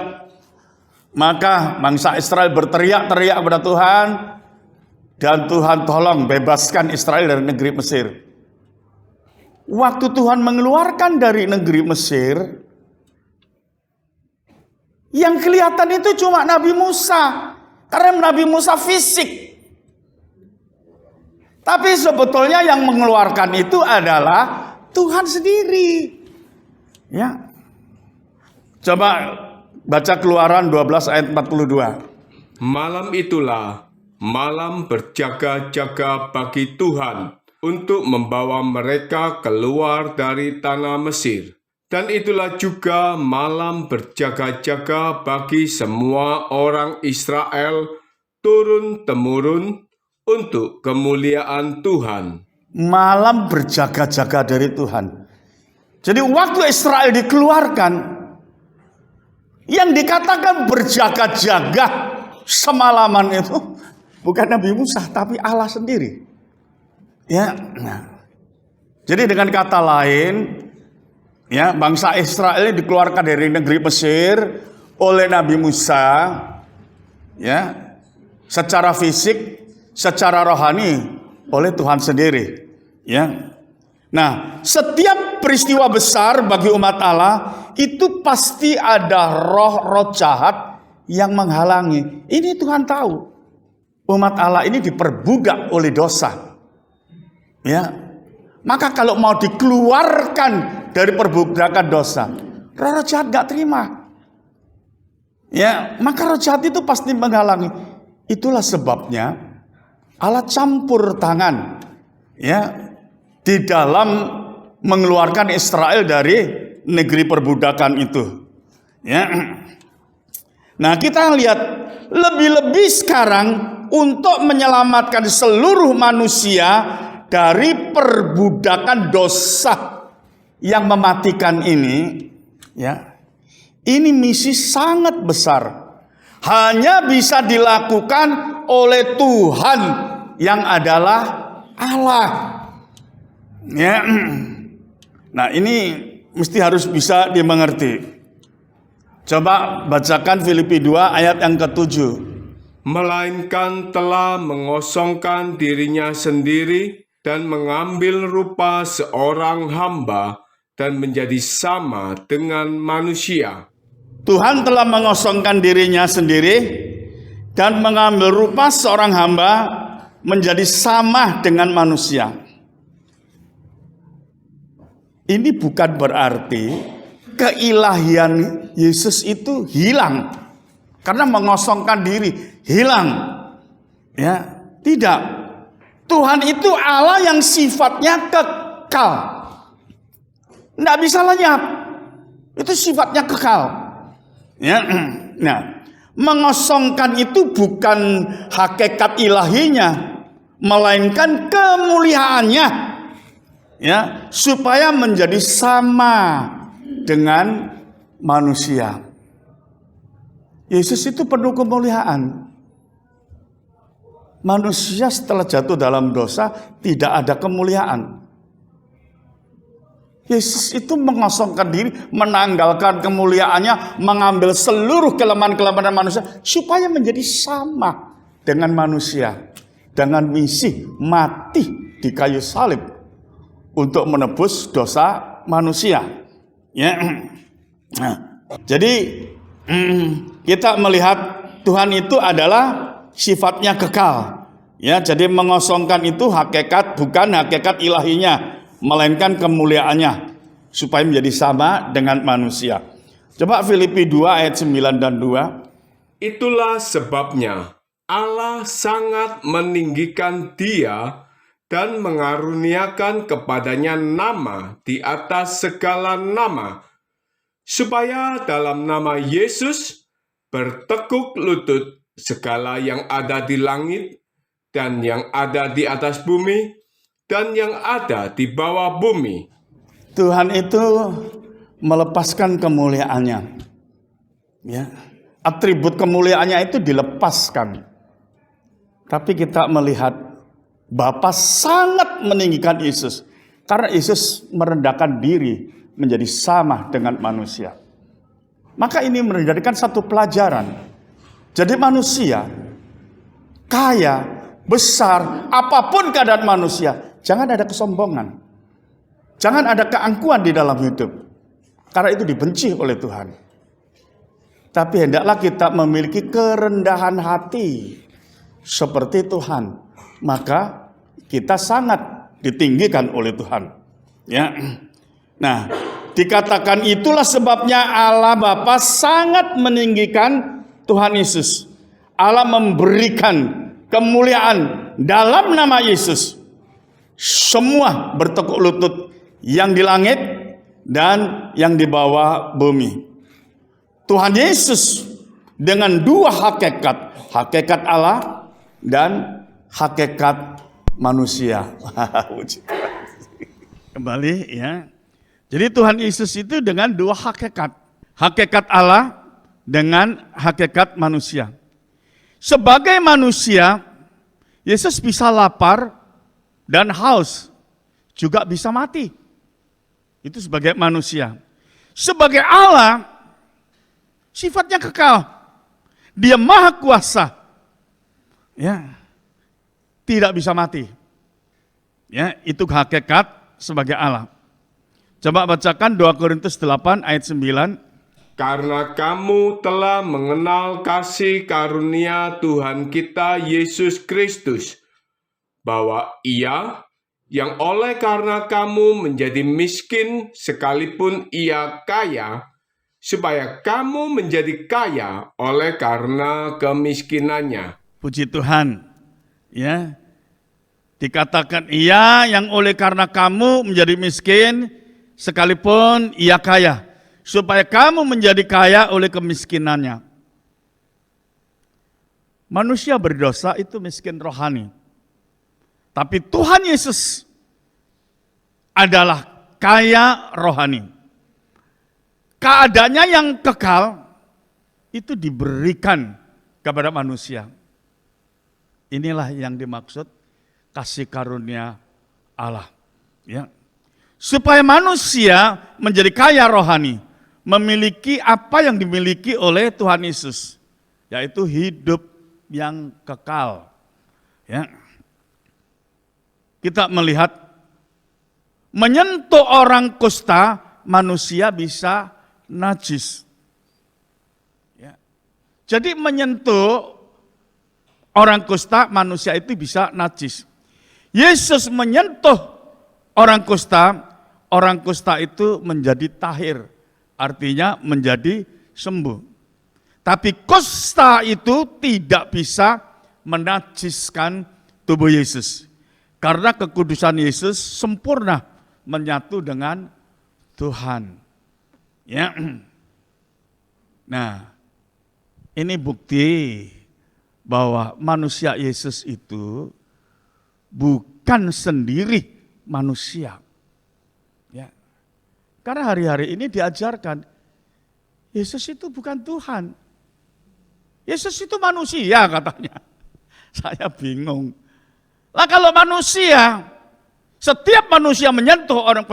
Maka bangsa Israel berteriak-teriak kepada Tuhan, dan Tuhan tolong bebaskan Israel dari negeri Mesir. Waktu Tuhan mengeluarkan dari negeri Mesir, yang kelihatan itu cuma Nabi Musa, karena Nabi Musa fisik. Tapi sebetulnya yang mengeluarkan itu adalah Tuhan sendiri. Ya, coba baca Keluaran 12 ayat 42. Malam itulah malam berjaga-jaga bagi Tuhan untuk membawa mereka keluar dari tanah Mesir. Dan itulah juga malam berjaga-jaga bagi semua orang Israel turun-temurun untuk kemuliaan Tuhan. Malam berjaga-jaga dari Tuhan. Jadi waktu Israel dikeluarkan, yang dikatakan berjaga-jaga semalaman itu bukan Nabi Musa, tapi Allah sendiri. Ya, nah. Jadi dengan kata lain, ya, bangsa Israel dikeluarkan dari negeri Mesir oleh Nabi Musa, ya, secara fisik, secara rohani oleh Tuhan sendiri. Ya, nah, setiap peristiwa besar bagi umat Allah itu pasti ada roh-roh jahat yang menghalangi. Ini Tuhan tahu. Umat Allah ini diperbudak oleh dosa. Ya, maka kalau mau dikeluarkan dari perbudakan dosa, roh jahat gak terima. Ya, maka roh jahat itu pasti menghalangi. Itulah sebabnya Allah campur tangan, ya, di dalam mengeluarkan Israel dari negeri perbudakan itu. Ya, nah kita lihat lebih-lebih sekarang untuk menyelamatkan seluruh manusia dari perbudakan dosa yang mematikan ini, ya, ini misi sangat besar. Hanya bisa dilakukan oleh Tuhan yang adalah Allah. Ya, nah ini mesti harus bisa dimengerti. Coba bacakan Filipi 2 ayat yang ke-7. Melainkan telah mengosongkan dirinya sendiri dan mengambil rupa seorang hamba dan menjadi sama dengan manusia. Tuhan telah mengosongkan dirinya sendiri dan mengambil rupa seorang hamba menjadi sama dengan manusia. Ini bukan berarti keilahian Yesus itu hilang karena mengosongkan diri, hilang. Ya, tidak. Tuhan itu Allah yang sifatnya kekal. Nggak bisa lenyap. Itu sifatnya kekal. Ya. Nah, mengosongkan itu bukan hakikat ilahinya, melainkan kemuliaannya. Ya, supaya menjadi sama dengan manusia. Yesus itu penuh kemuliaan. Manusia setelah jatuh dalam dosa tidak ada kemuliaan. Yesus itu mengosongkan diri, menanggalkan kemuliaannya, mengambil seluruh kelemahan-kelemahan manusia supaya menjadi sama dengan manusia. Dengan misi mati di kayu salib untuk menebus dosa manusia. Ya. Nah, jadi kita melihat Tuhan itu adalah sifatnya kekal. Ya, jadi mengosongkan itu hakikat bukan hakikat ilahinya, melainkan kemuliaannya supaya menjadi sama dengan manusia. Coba Filipi 2 ayat 9 dan 2. Itulah sebabnya Allah sangat meninggikan Dia dan mengaruniakan kepadanya nama di atas segala nama, supaya dalam nama Yesus bertekuk lutut segala yang ada di langit dan yang ada di atas bumi dan yang ada di bawah bumi. Tuhan itu melepaskan kemuliaannya. Ya. Atribut kemuliaannya itu dilepaskan. Tapi kita melihat Bapa sangat meninggikan Yesus karena Yesus merendahkan diri menjadi sama dengan manusia. Maka ini menjadikan satu pelajaran. Jadi manusia, kaya, besar, apapun keadaan manusia, jangan ada kesombongan. Jangan ada keangkuhan di dalam hidup. Karena itu dibenci oleh Tuhan. Tapi hendaklah kita memiliki kerendahan hati seperti Tuhan. Maka kita sangat ditinggikan oleh Tuhan. Ya. Nah, dikatakan itulah sebabnya Allah Bapa sangat meninggikan Tuhan Yesus. Allah memberikan kemuliaan dalam nama Yesus. Semua bertekuk lutut yang di langit dan yang di bawah bumi. Tuhan Yesus dengan dua hakikat, hakikat Allah dan hakikat manusia. Kembali ya. Jadi Tuhan Yesus itu dengan dua hakikat. Hakikat Allah dengan hakikat manusia. Sebagai manusia, Yesus bisa lapar dan haus, juga bisa mati. Itu sebagai manusia. Sebagai Allah, sifatnya kekal. Dia maha kuasa. Ya. Tidak bisa mati. Ya, itu hakikat sebagai Allah. Coba bacakan 2 Korintus 8 ayat 9. Karena kamu telah mengenal kasih karunia Tuhan kita Yesus Kristus, bahwa Ia yang oleh karena kamu menjadi miskin sekalipun Ia kaya, supaya kamu menjadi kaya oleh karena kemiskinannya. Puji Tuhan. Ya. Dikatakan Ia yang oleh karena kamu menjadi miskin sekalipun Ia kaya, supaya kamu menjadi kaya oleh kemiskinannya. Manusia berdosa itu miskin rohani. Tapi Tuhan Yesus adalah kaya rohani. Keadaannya yang kekal itu diberikan kepada manusia. Inilah yang dimaksud kasih karunia Allah. Ya. Supaya manusia menjadi kaya rohani, memiliki apa yang dimiliki oleh Tuhan Yesus, yaitu hidup yang kekal. Ya. Kita melihat menyentuh orang kusta, manusia bisa najis. Ya. Jadi menyentuh orang kusta, manusia itu bisa najis. Yesus menyentuh orang kusta, orang kusta itu menjadi tahir, artinya menjadi sembuh. Tapi kusta itu tidak bisa menajiskan tubuh Yesus. Karena kekudusan Yesus sempurna menyatu dengan Tuhan. Ya. Nah, ini bukti bahwa manusia Yesus itu bukan sendiri manusia. Ya. Karena hari-hari ini diajarkan Yesus itu bukan Tuhan. Yesus itu manusia katanya. Saya bingung. Lah kalau manusia, setiap manusia menyentuh orang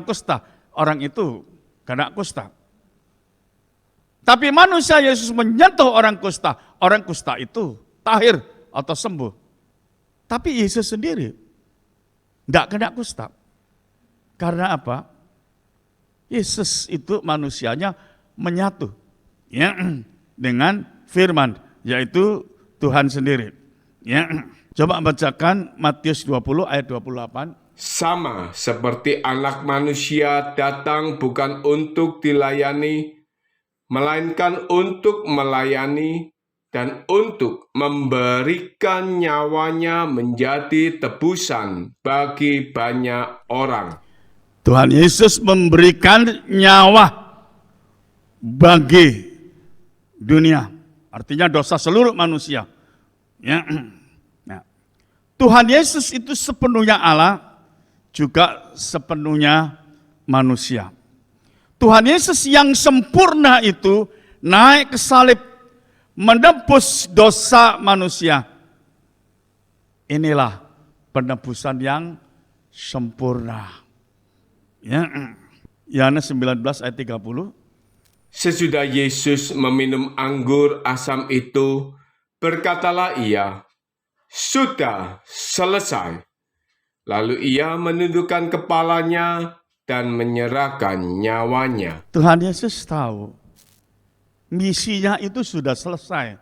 kusta, orang itu kena kusta. Tapi manusia Yesus menyentuh orang kusta itu tahir atau sembuh. Tapi Yesus sendiri enggak kena kusta. Karena apa? Yesus itu manusianya menyatu ya, dengan firman, yaitu Tuhan sendiri. Ya. Coba bacakan Matius 20 ayat 28. Sama seperti anak manusia datang bukan untuk dilayani, melainkan untuk melayani dan untuk memberikan nyawanya menjadi tebusan bagi banyak orang. Tuhan Yesus memberikan nyawa bagi dunia, artinya dosa seluruh manusia. Ya. Nah, Tuhan Yesus itu sepenuhnya Allah, juga sepenuhnya manusia. Tuhan Yesus yang sempurna itu naik ke salib, menebus dosa manusia. Inilah penebusan yang sempurna. Ya. Yohanes 19 ayat 30. Sesudah Yesus meminum anggur asam itu, berkatalah ia, "Sudah selesai." Lalu ia menundukkan kepalanya dan menyerahkan nyawanya. Tuhan Yesus tahu misinya itu sudah selesai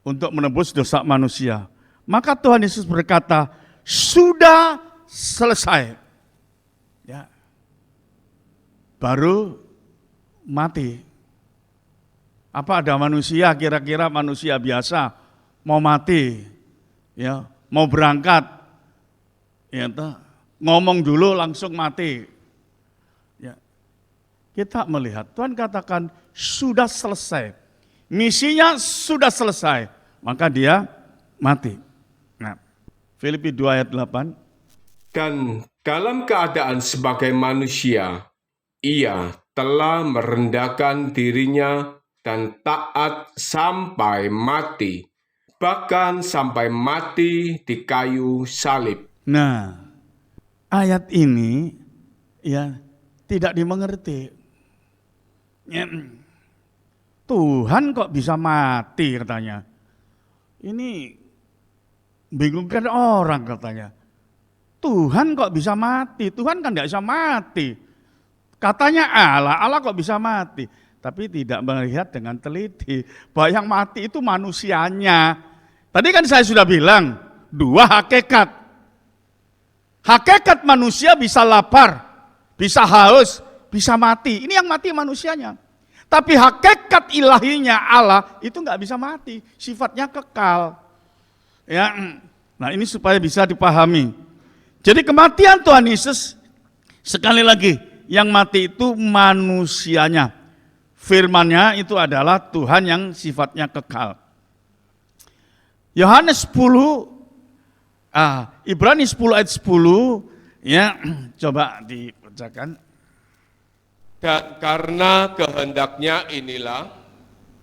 untuk menebus dosa manusia. Maka Tuhan Yesus berkata, sudah selesai. Ya. Baru mati. Apa ada manusia, kira-kira manusia biasa mau mati, ya, mau berangkat, ya, ngomong dulu langsung mati. Ya. Kita melihat Tuhan katakan sudah selesai, misinya sudah selesai, maka dia mati. Nah, Filipi 2 ayat 8. Dan dalam keadaan sebagai manusia, ia telah merendahkan dirinya dan taat sampai mati, bahkan sampai mati di kayu salib. Nah, ayat ini ya tidak dimengerti. Ya, Tuhan kok bisa mati katanya. Ini bingungkan orang katanya. Tuhan kok bisa mati? Tuhan kan tidak bisa mati. Katanya Allah kok bisa mati? Tapi tidak melihat dengan teliti bahwa yang mati itu manusianya. Tadi kan saya sudah bilang, dua hakikat. Hakikat manusia bisa lapar, bisa haus, bisa mati. Ini yang mati manusianya. Tapi hakikat ilahinya Allah itu nggak bisa mati, sifatnya kekal. Ya, nah ini supaya bisa dipahami. Jadi kematian Tuhan Yesus, sekali lagi, yang mati itu manusianya. Firman-Nya itu adalah Tuhan yang sifatnya kekal. Yohanes 10, Ibrani 10 ayat 10, ya, coba dibacakan. Dan karena kehendaknya inilah,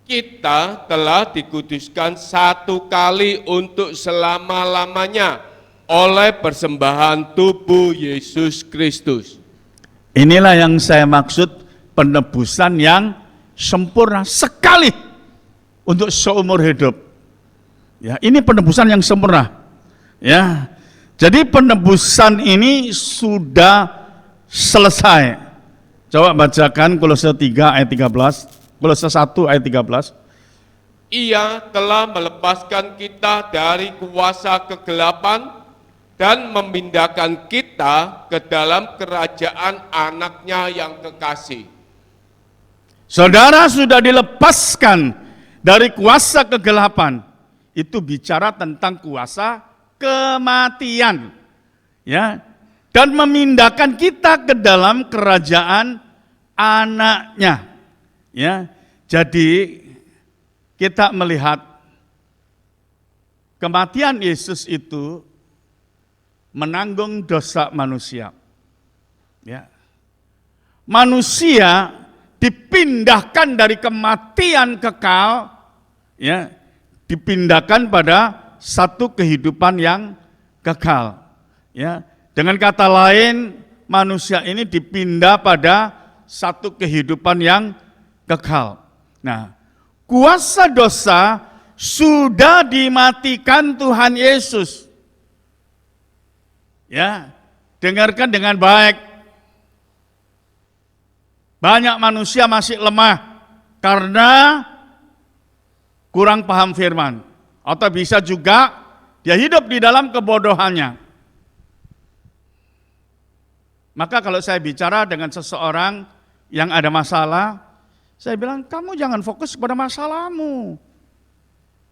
kita telah dikuduskan satu kali untuk selama-lamanya oleh persembahan tubuh Yesus Kristus. Inilah yang saya maksud penebusan yang sempurna sekali untuk seumur hidup. Ya, ini penebusan yang sempurna. Ya. Jadi penebusan ini sudah selesai. Coba bacakan Kolose 3 ayat 13, Kolose 1 ayat 13. Ia telah melepaskan kita dari kuasa kegelapan dan memindahkan kita ke dalam kerajaan anaknya yang kekasih. Saudara sudah dilepaskan dari kuasa kegelapan. Itu bicara tentang kuasa kematian. Ya. Dan memindahkan kita ke dalam kerajaan anaknya. Ya. Jadi kita melihat kematian Yesus itu menanggung dosa manusia. Ya. Manusia dipindahkan dari kematian kekal, ya, dipindahkan pada satu kehidupan yang kekal. Ya. Dengan kata lain, manusia ini dipindah pada satu kehidupan yang kekal. Nah, kuasa dosa sudah dimatikan Tuhan Yesus. Ya, dengarkan dengan baik. Banyak manusia masih lemah karena kurang paham firman. Atau bisa juga dia hidup di dalam kebodohannya. Maka kalau saya bicara dengan seseorang yang ada masalah, saya bilang, kamu jangan fokus kepada masalahmu.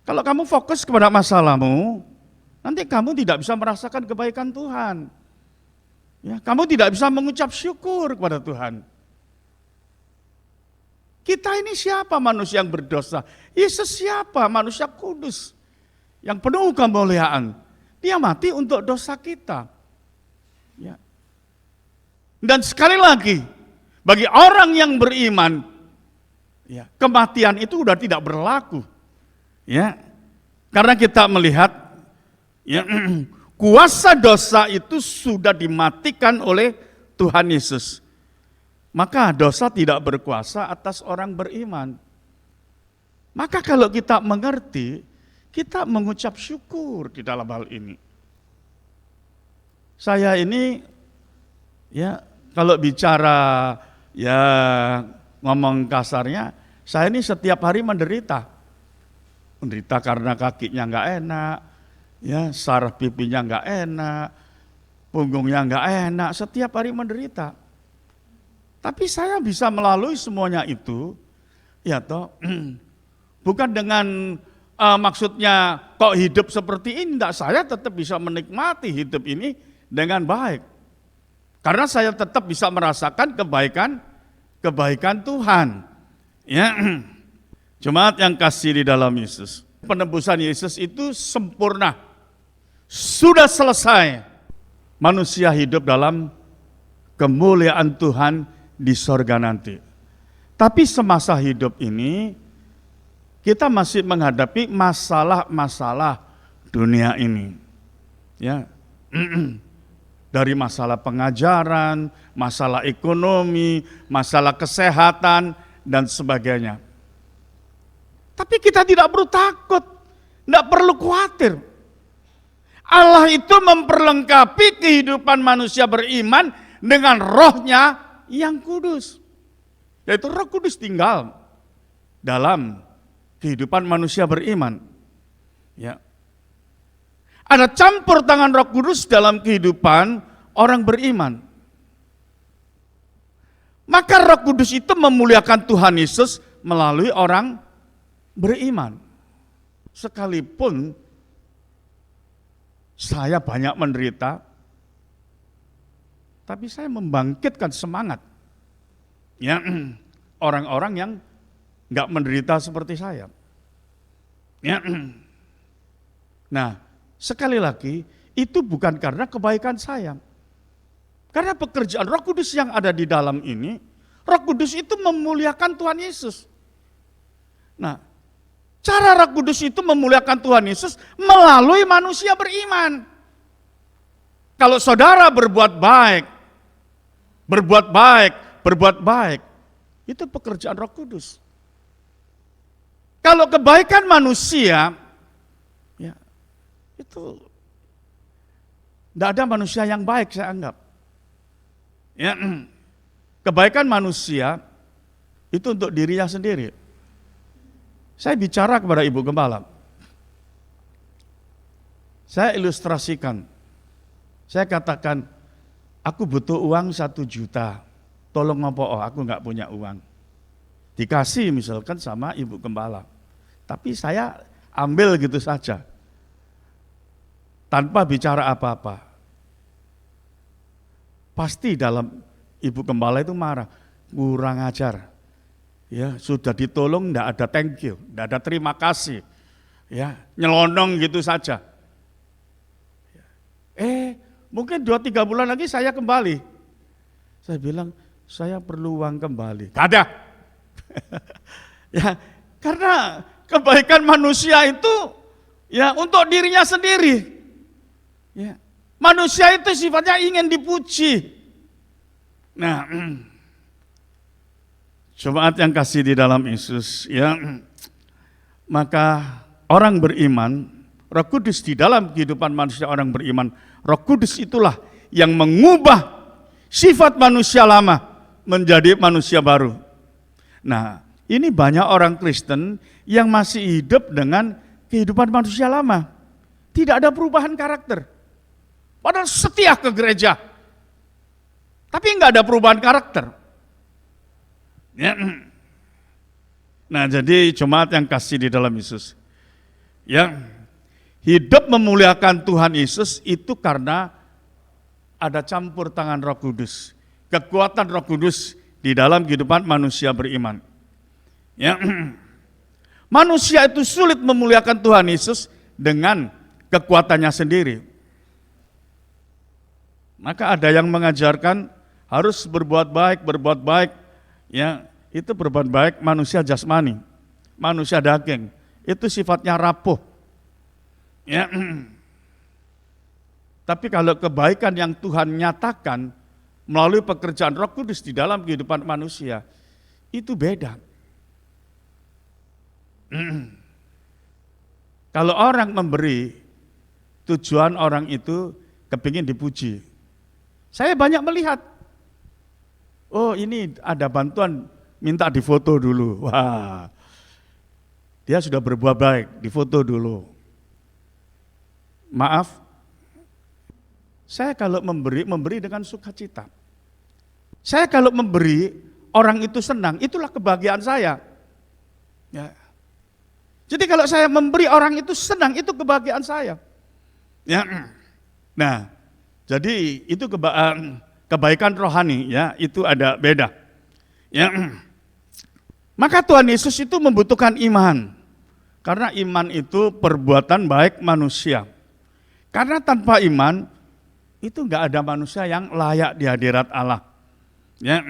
Kalau kamu fokus kepada masalahmu, nanti kamu tidak bisa merasakan kebaikan Tuhan. Ya, kamu tidak bisa mengucap syukur kepada Tuhan. Kita ini siapa manusia yang berdosa? Yesus siapa? Manusia kudus. Yang penuh kemuliaan. Dia mati untuk dosa kita. Ya. Dan sekali lagi, bagi orang yang beriman, ya, kematian itu sudah tidak berlaku. Ya. Karena kita melihat, ya, kuasa dosa itu sudah dimatikan oleh Tuhan Yesus. Maka dosa tidak berkuasa atas orang beriman. Maka kalau kita mengerti, kita mengucap syukur di dalam hal ini. Saya ini, ya, kalau bicara, ya, ngomong kasarnya, saya ini setiap hari menderita. Menderita karena kakinya enggak enak, ya, saraf pipinya enggak enak, punggungnya enggak enak, setiap hari menderita. Tapi saya bisa melalui semuanya itu, ya toh, bukan dengan maksudnya kok hidup seperti ini, enggak, saya tetap bisa menikmati hidup ini dengan baik. Karena saya tetap bisa merasakan kebaikan Tuhan. Ya. Jemaat yang kasih di dalam Yesus. Penebusan Yesus itu sempurna. Sudah selesai. Manusia hidup dalam kemuliaan Tuhan di sorga nanti. Tapi semasa hidup ini, kita masih menghadapi masalah-masalah dunia ini. Ya. Dari masalah pengajaran, masalah ekonomi, masalah kesehatan, dan sebagainya. Tapi kita tidak perlu takut, tidak perlu khawatir. Allah itu memperlengkapi kehidupan manusia beriman dengan rohnya yang kudus. Yaitu Roh Kudus tinggal dalam kehidupan manusia beriman. Ya. Ada campur tangan Roh Kudus dalam kehidupan orang beriman. Maka Roh Kudus itu memuliakan Tuhan Yesus melalui orang beriman. Sekalipun saya banyak menderita, tapi saya membangkitkan semangat, ya, orang-orang yang nggak menderita seperti saya. Ya. Nah, sekali lagi, itu bukan karena kebaikan saya. Karena pekerjaan Roh Kudus yang ada di dalam ini, Roh Kudus itu memuliakan Tuhan Yesus. Nah, cara Roh Kudus itu memuliakan Tuhan Yesus melalui manusia beriman. Kalau saudara berbuat baik, itu pekerjaan Roh Kudus. Kalau kebaikan manusia, ya, itu tidak ada manusia yang baik, saya anggap. Ya, kebaikan manusia itu untuk dirinya sendiri. Saya bicara kepada Ibu Gembala. Saya ilustrasikan. Saya katakan, aku butuh uang 1 juta, tolong ngopo, aku nggak punya uang. Dikasih misalkan sama ibu gembala, tapi saya ambil gitu saja, tanpa bicara apa-apa. Pasti dalam ibu gembala itu marah, kurang ajar. Ya, sudah ditolong enggak ada thank you, enggak ada terima kasih. Ya, nyelonong gitu saja. Mungkin 2-3 bulan lagi saya kembali. Saya bilang, saya perlu uang kembali. Gak ada. Ya, karena kebaikan manusia itu ya untuk dirinya sendiri. Ya, manusia itu sifatnya ingin dipuji. Nah, jemaat yang kasih di dalam Yesus, ya, maka orang beriman, Roh Kudus di dalam kehidupan manusia orang beriman, Roh Kudus itulah yang mengubah sifat manusia lama menjadi manusia baru. Nah, ini banyak orang Kristen yang masih hidup dengan kehidupan manusia lama. Tidak ada perubahan karakter. Padahal setia ke gereja. Tapi enggak ada perubahan karakter. Ya. Nah, jadi jemaat yang kasih di dalam Yesus. Ya, hidup memuliakan Tuhan Yesus itu karena ada campur tangan Roh Kudus. Kekuatan Roh Kudus di dalam kehidupan manusia beriman. Ya. Manusia itu sulit memuliakan Tuhan Yesus dengan kekuatannya sendiri. Maka ada yang mengajarkan harus berbuat baik, ya, itu berbuat baik manusia jasmani, manusia daging, itu sifatnya rapuh. Ya. Tapi kalau kebaikan yang Tuhan nyatakan melalui pekerjaan Roh Kudus di dalam kehidupan manusia, itu beda. Kalau orang memberi, tujuan orang itu kepingin dipuji. Saya banyak melihat, oh ini ada bantuan, minta difoto dulu. Wah, dia sudah berbuat baik, difoto dulu. Maaf, saya kalau memberi dengan sukacita. Saya kalau memberi, orang itu senang, itulah kebahagiaan saya. Ya. Jadi kalau saya memberi orang itu senang, itu kebahagiaan saya. Ya. Nah, jadi itu kebaikan rohani, ya, itu ada beda. Ya. Maka Tuhan Yesus itu membutuhkan iman. Karena iman itu perbuatan baik manusia. Karena tanpa iman, itu enggak ada manusia yang layak di hadirat Allah. Ya.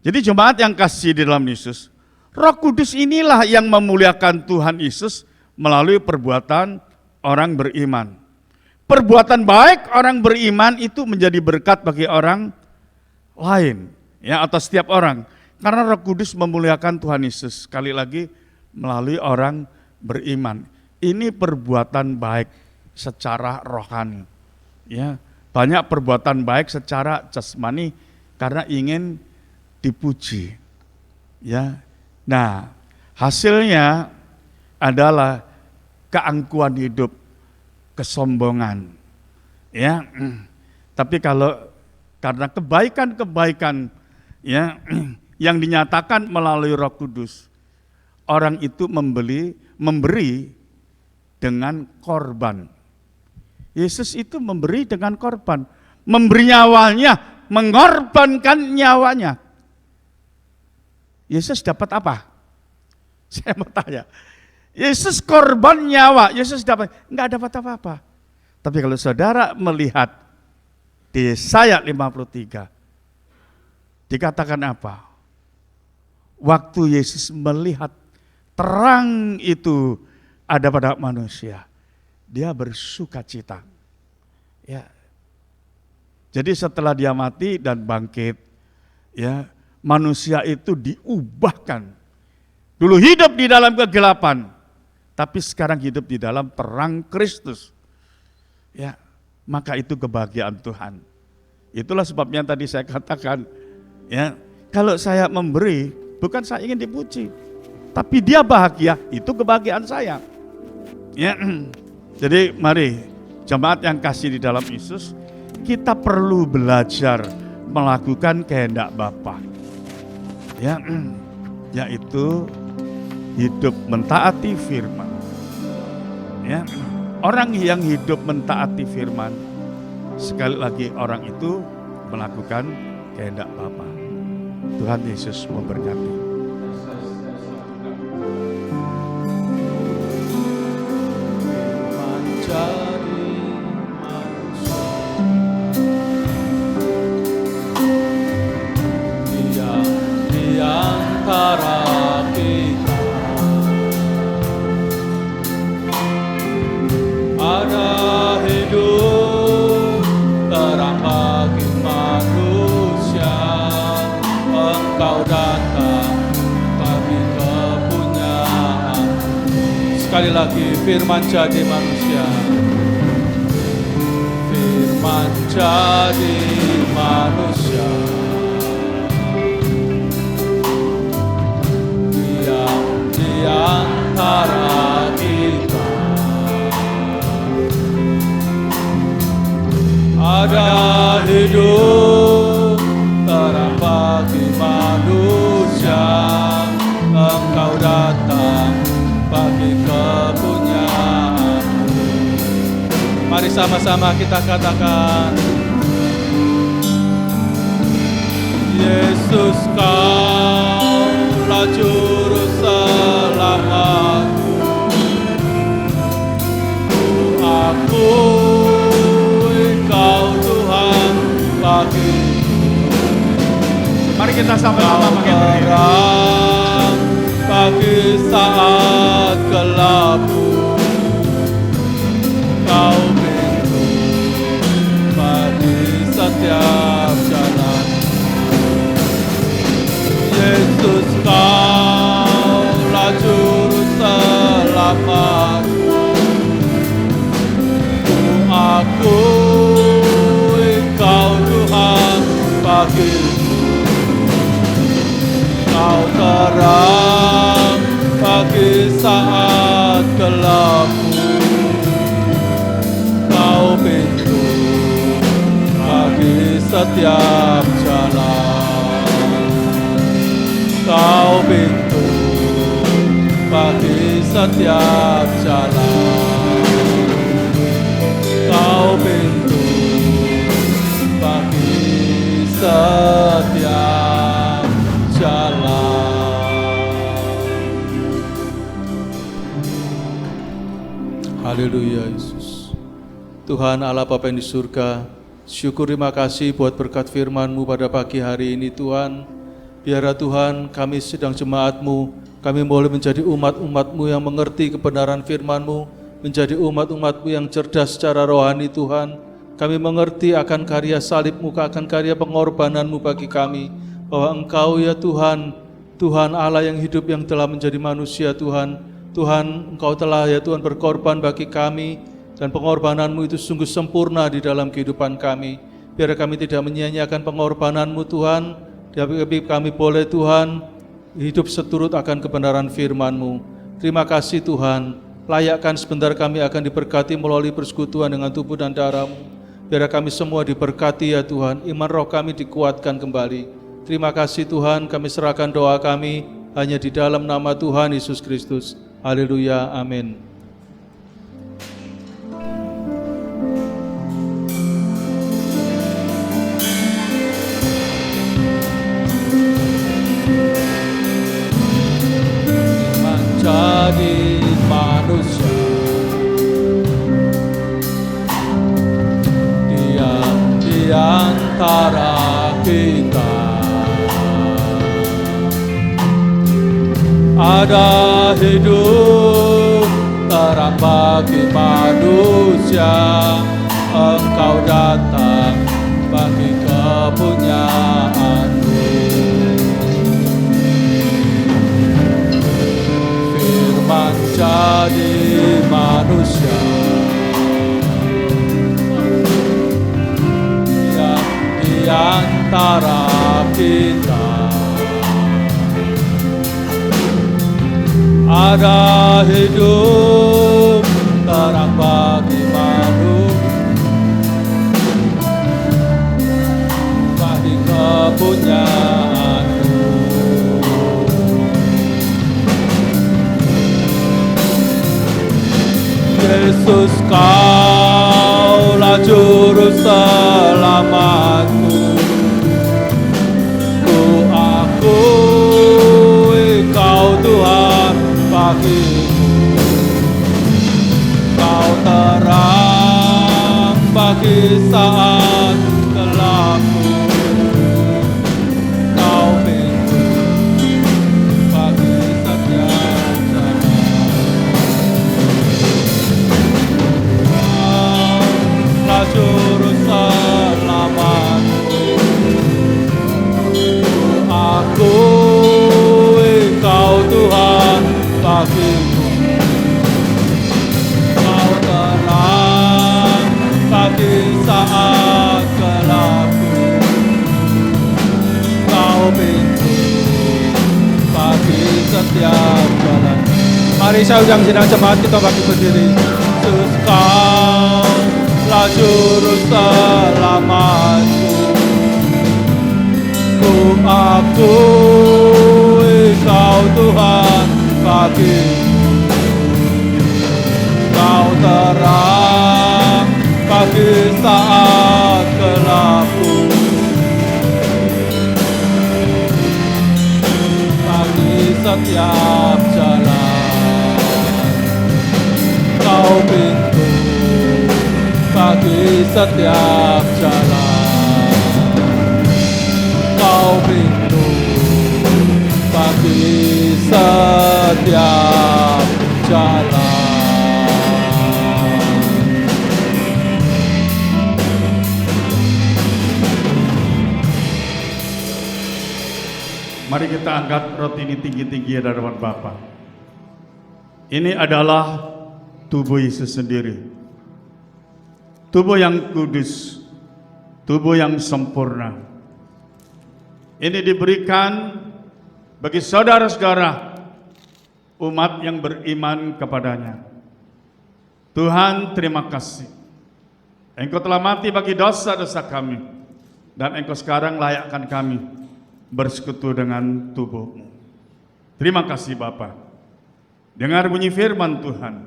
Jadi jemaat yang kasih di dalam Yesus, Roh Kudus inilah yang memuliakan Tuhan Yesus melalui perbuatan orang beriman. Perbuatan baik orang beriman itu menjadi berkat bagi orang lain, ya, atau setiap orang. Karena Roh Kudus memuliakan Tuhan Yesus, sekali lagi melalui orang beriman. Ini perbuatan baik secara rohani. Ya, banyak perbuatan baik secara jasmani karena ingin dipuji. Ya. Nah, hasilnya adalah keangkuhan hidup, kesombongan. Ya. Tapi kalau karena kebaikan-kebaikan, ya, yang dinyatakan melalui Roh Kudus, orang itu memberi dengan korban. Yesus itu memberi dengan korban, memberi nyawanya, mengorbankan nyawanya. Yesus dapat apa? Saya mau tanya. Yesus korban nyawa, Yesus enggak dapat apa-apa. Tapi kalau saudara melihat di Yesaya 53, dikatakan apa? Waktu Yesus melihat terang itu ada pada manusia, dia bersuka cita. Ya. Jadi setelah dia mati dan bangkit, ya, manusia itu diubahkan. Dulu hidup di dalam kegelapan, tapi sekarang hidup di dalam terang Kristus. Ya, maka itu kebahagiaan Tuhan. Itulah sebabnya tadi saya katakan, ya, kalau saya memberi, bukan saya ingin dipuji, tapi dia bahagia, itu kebahagiaan saya. Ya, jadi mari Jemaat yang kasih di dalam Yesus, kita perlu belajar melakukan kehendak Bapa. Ya, yaitu hidup mentaati firman. Ya, orang yang hidup mentaati firman, sekali lagi orang itu melakukan kehendak Bapa. Tuhan Yesus memberkati. Jadi manusia Dia di antara kita, ada hidup terang bagi manusia. Engkau datang bagi kepunyaan. Sekali lagi, firman jadi manusia. Firman jadi manusia. Diam di antara kita. Ada hidup terang bagi manusia. Engkau datang bagi kepunyaan. Mari sama-sama kita katakan, Yesus, Kaulah juru selamatku. Akui Kau Tuhan bagiku. Mari kita sama-sama makin berdiri. Terang bagi saat gelapku. Kau pintu bagi setiap jalan. Yesus, Kaulah juru selamatku. Ku akui Kau Tuhan bagiku. Kau terang bagi saat gelapku. Kau pintu bagi setiap jalan. Kau pintu bagi setiap jalan. Kau pintu bagi setiap jalan. Haleluya Yesus. Tuhan Allah Bapa yang di surga, syukur terima kasih buat berkat firman-Mu pada pagi hari ini Tuhan. Biarlah Tuhan kami sedang jemaat-Mu, kami boleh menjadi umat-umat-Mu yang mengerti kebenaran firman-Mu, menjadi umat-umat-Mu yang cerdas secara rohani Tuhan. Kami mengerti akan karya salib-Mu, akan karya pengorbanan-Mu bagi kami, bahwa Engkau ya Tuhan, Tuhan Allah yang hidup yang telah menjadi manusia Tuhan. Tuhan, Engkau telah ya Tuhan berkorban bagi kami, dan pengorbanan-Mu itu sungguh sempurna di dalam kehidupan kami. Biar kami tidak menyia-nyiakan pengorbanan-Mu Tuhan, tapi kami boleh Tuhan hidup seturut akan kebenaran firman-Mu. Terima kasih Tuhan, layakkan sebentar kami akan diberkati melalui persekutuan dengan tubuh dan darah-Mu. Biar kami semua diberkati ya Tuhan, iman roh kami dikuatkan kembali. Terima kasih Tuhan, kami serahkan doa kami hanya di dalam nama Tuhan Yesus Kristus. Haleluya, amin. Menjadi manusia, Dia di antara kita. Ada hidup terang bagi manusia. Engkau datang bagi kepunyaan-Mu. Firman jadi manusia, yang di antara kita. Ada hidup terang bagi manusia. kepunyaanku. Yesus, Kaulah juru selamatku. Ku akui Kau Tuhan bagiku. Kau terang bagi saat gelapku. Kau pintu bagi setiap jalan. Kaulah juru selamatku. Ku akui Kau Tuhan bagiku. Kau terang bagi saat gelapku. Kau pintu bagi setiap jalan. Mari saya undang sidang jemaat kita bagi berdiri. Yesus, Kaulah juru selamatku. Ku akui Kau Tuhan bagiku. Kau terang bagi saat gelapku. Bagi setiap jalan. Kau pintu bagi setiap jalan. Kau pintu bagi setiap jalan. Mari kita angkat roti ini tinggi-tinggi di hadapan Bapa. Ini adalah tubuh Yesus sendiri. Tubuh yang kudus, tubuh yang sempurna. Ini diberikan bagi saudara-saudara umat yang beriman kepadanya. Tuhan, terima kasih. Engkau telah mati bagi dosa-dosa kami, dan Engkau sekarang layakkan kami bersekutu dengan tubuh-Mu. Terima kasih Bapa. Dengar bunyi firman Tuhan.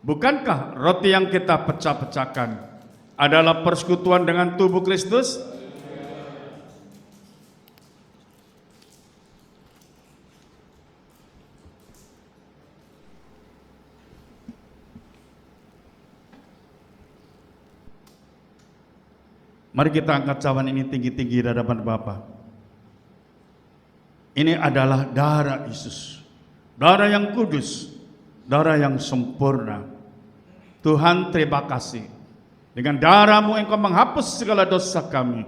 Bukankah roti yang kita pecah-pecahkan adalah persekutuan dengan tubuh Kristus? Mari kita angkat cawan ini tinggi-tinggi di hadapan Bapa. Ini adalah darah Yesus, darah yang kudus, darah yang sempurna. Tuhan, terima kasih. Dengan darah-Mu Engkau menghapus segala dosa kami.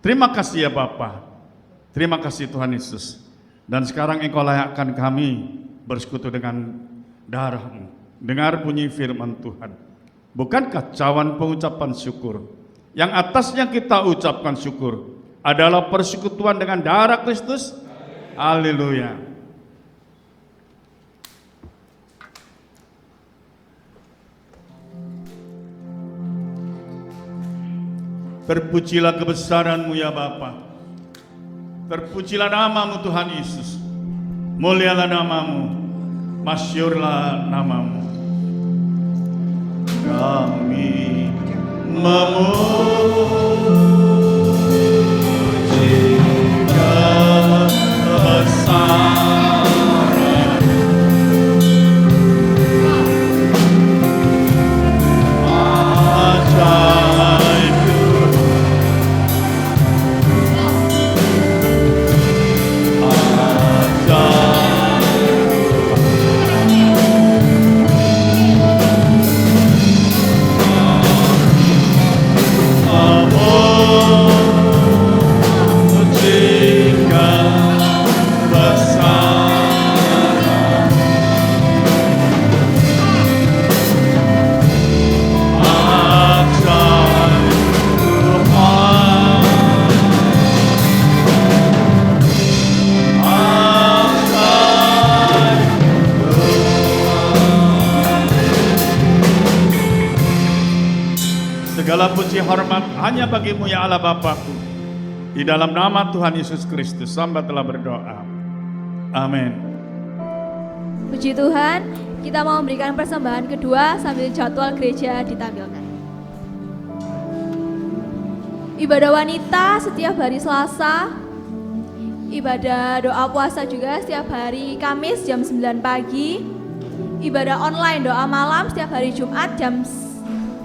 Terima kasih ya Bapa. Terima kasih Tuhan Yesus. Dan sekarang Engkau layakkan kami bersekutu dengan darah-Mu. Dengar bunyi firman Tuhan. Bukankah cawan pengucapan syukur yang atasnya kita ucapkan syukur adalah persekutuan dengan darah Kristus? Haleluya. Terpujilah kebesaran-Mu ya Bapa. Terpujilah nama-Mu Tuhan Yesus. Mulialah nama-Mu, masyurlah nama-Mu. Kami memuji kebesaran ajaib segala puji hormat hanya bagi-Mu ya Allah Bapakku. Di dalam nama Tuhan Yesus Kristus, hamba telah berdoa. Amin. Puji Tuhan, kita mau memberikan persembahan kedua sambil jadwal gereja ditampilkan. Ibadah wanita setiap hari Selasa, ibadah doa puasa juga setiap hari Kamis jam 9 pagi, ibadah online doa malam setiap hari Jumat jam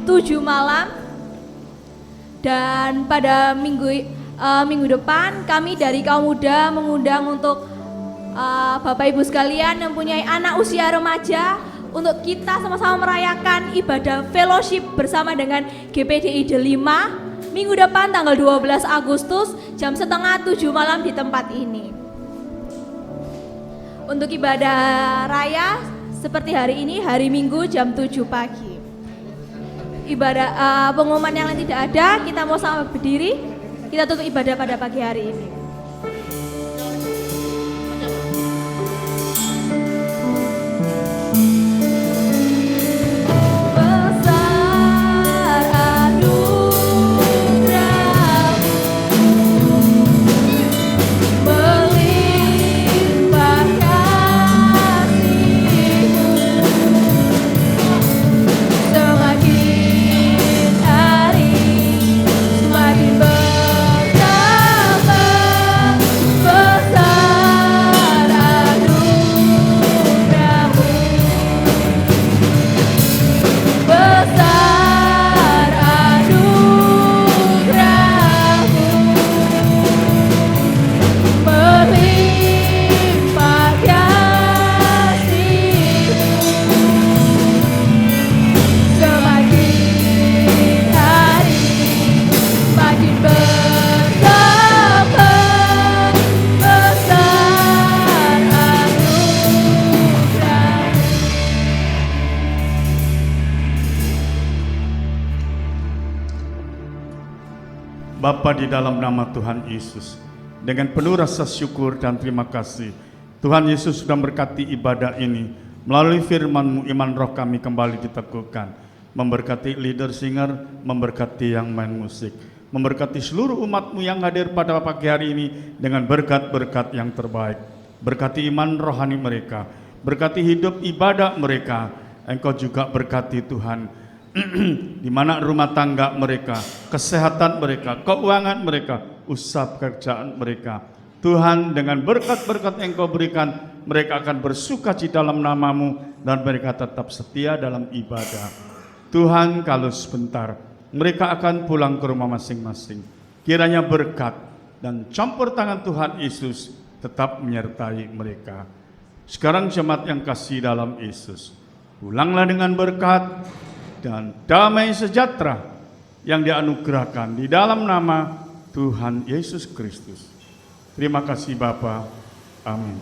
7 malam, dan pada minggu depan kami dari kaum muda mengundang untuk Bapak Ibu sekalian yang mempunyai anak usia remaja untuk kita sama-sama merayakan ibadah fellowship bersama dengan GPDI Delima minggu depan tanggal 12 Agustus jam 6:30 malam di tempat ini. Untuk ibadah raya seperti hari ini, hari Minggu jam 7 pagi. Ibadah pengumuman yang lain tidak ada, kita mau sama berdiri, kita tutup ibadah pada pagi hari ini. Bapa, di dalam nama Tuhan Yesus, dengan penuh rasa syukur dan terima kasih, Tuhan Yesus sudah berkati ibadah ini. Melalui firman-Mu, iman roh kami kembali diteguhkan. Memberkati leader singer, memberkati yang main musik, memberkati seluruh umat-Mu yang hadir pada pagi hari ini dengan berkat-berkat yang terbaik. Berkati iman rohani mereka, berkati hidup ibadah mereka. Engkau juga berkati Tuhan, di mana rumah tangga mereka, kesehatan mereka, keuangan mereka, usaha pekerjaan mereka. Tuhan, dengan berkat-berkat yang Kau berikan, mereka akan bersukacita dalam nama-Mu dan mereka tetap setia dalam ibadah. Tuhan, kalau sebentar mereka akan pulang ke rumah masing-masing, kiranya berkat dan campur tangan Tuhan Yesus tetap menyertai mereka. Sekarang jemaat yang kasih dalam Yesus, pulanglah dengan berkat dan damai sejahtera yang dianugerahkan di dalam nama Tuhan Yesus Kristus. Terima kasih Bapa. Amin.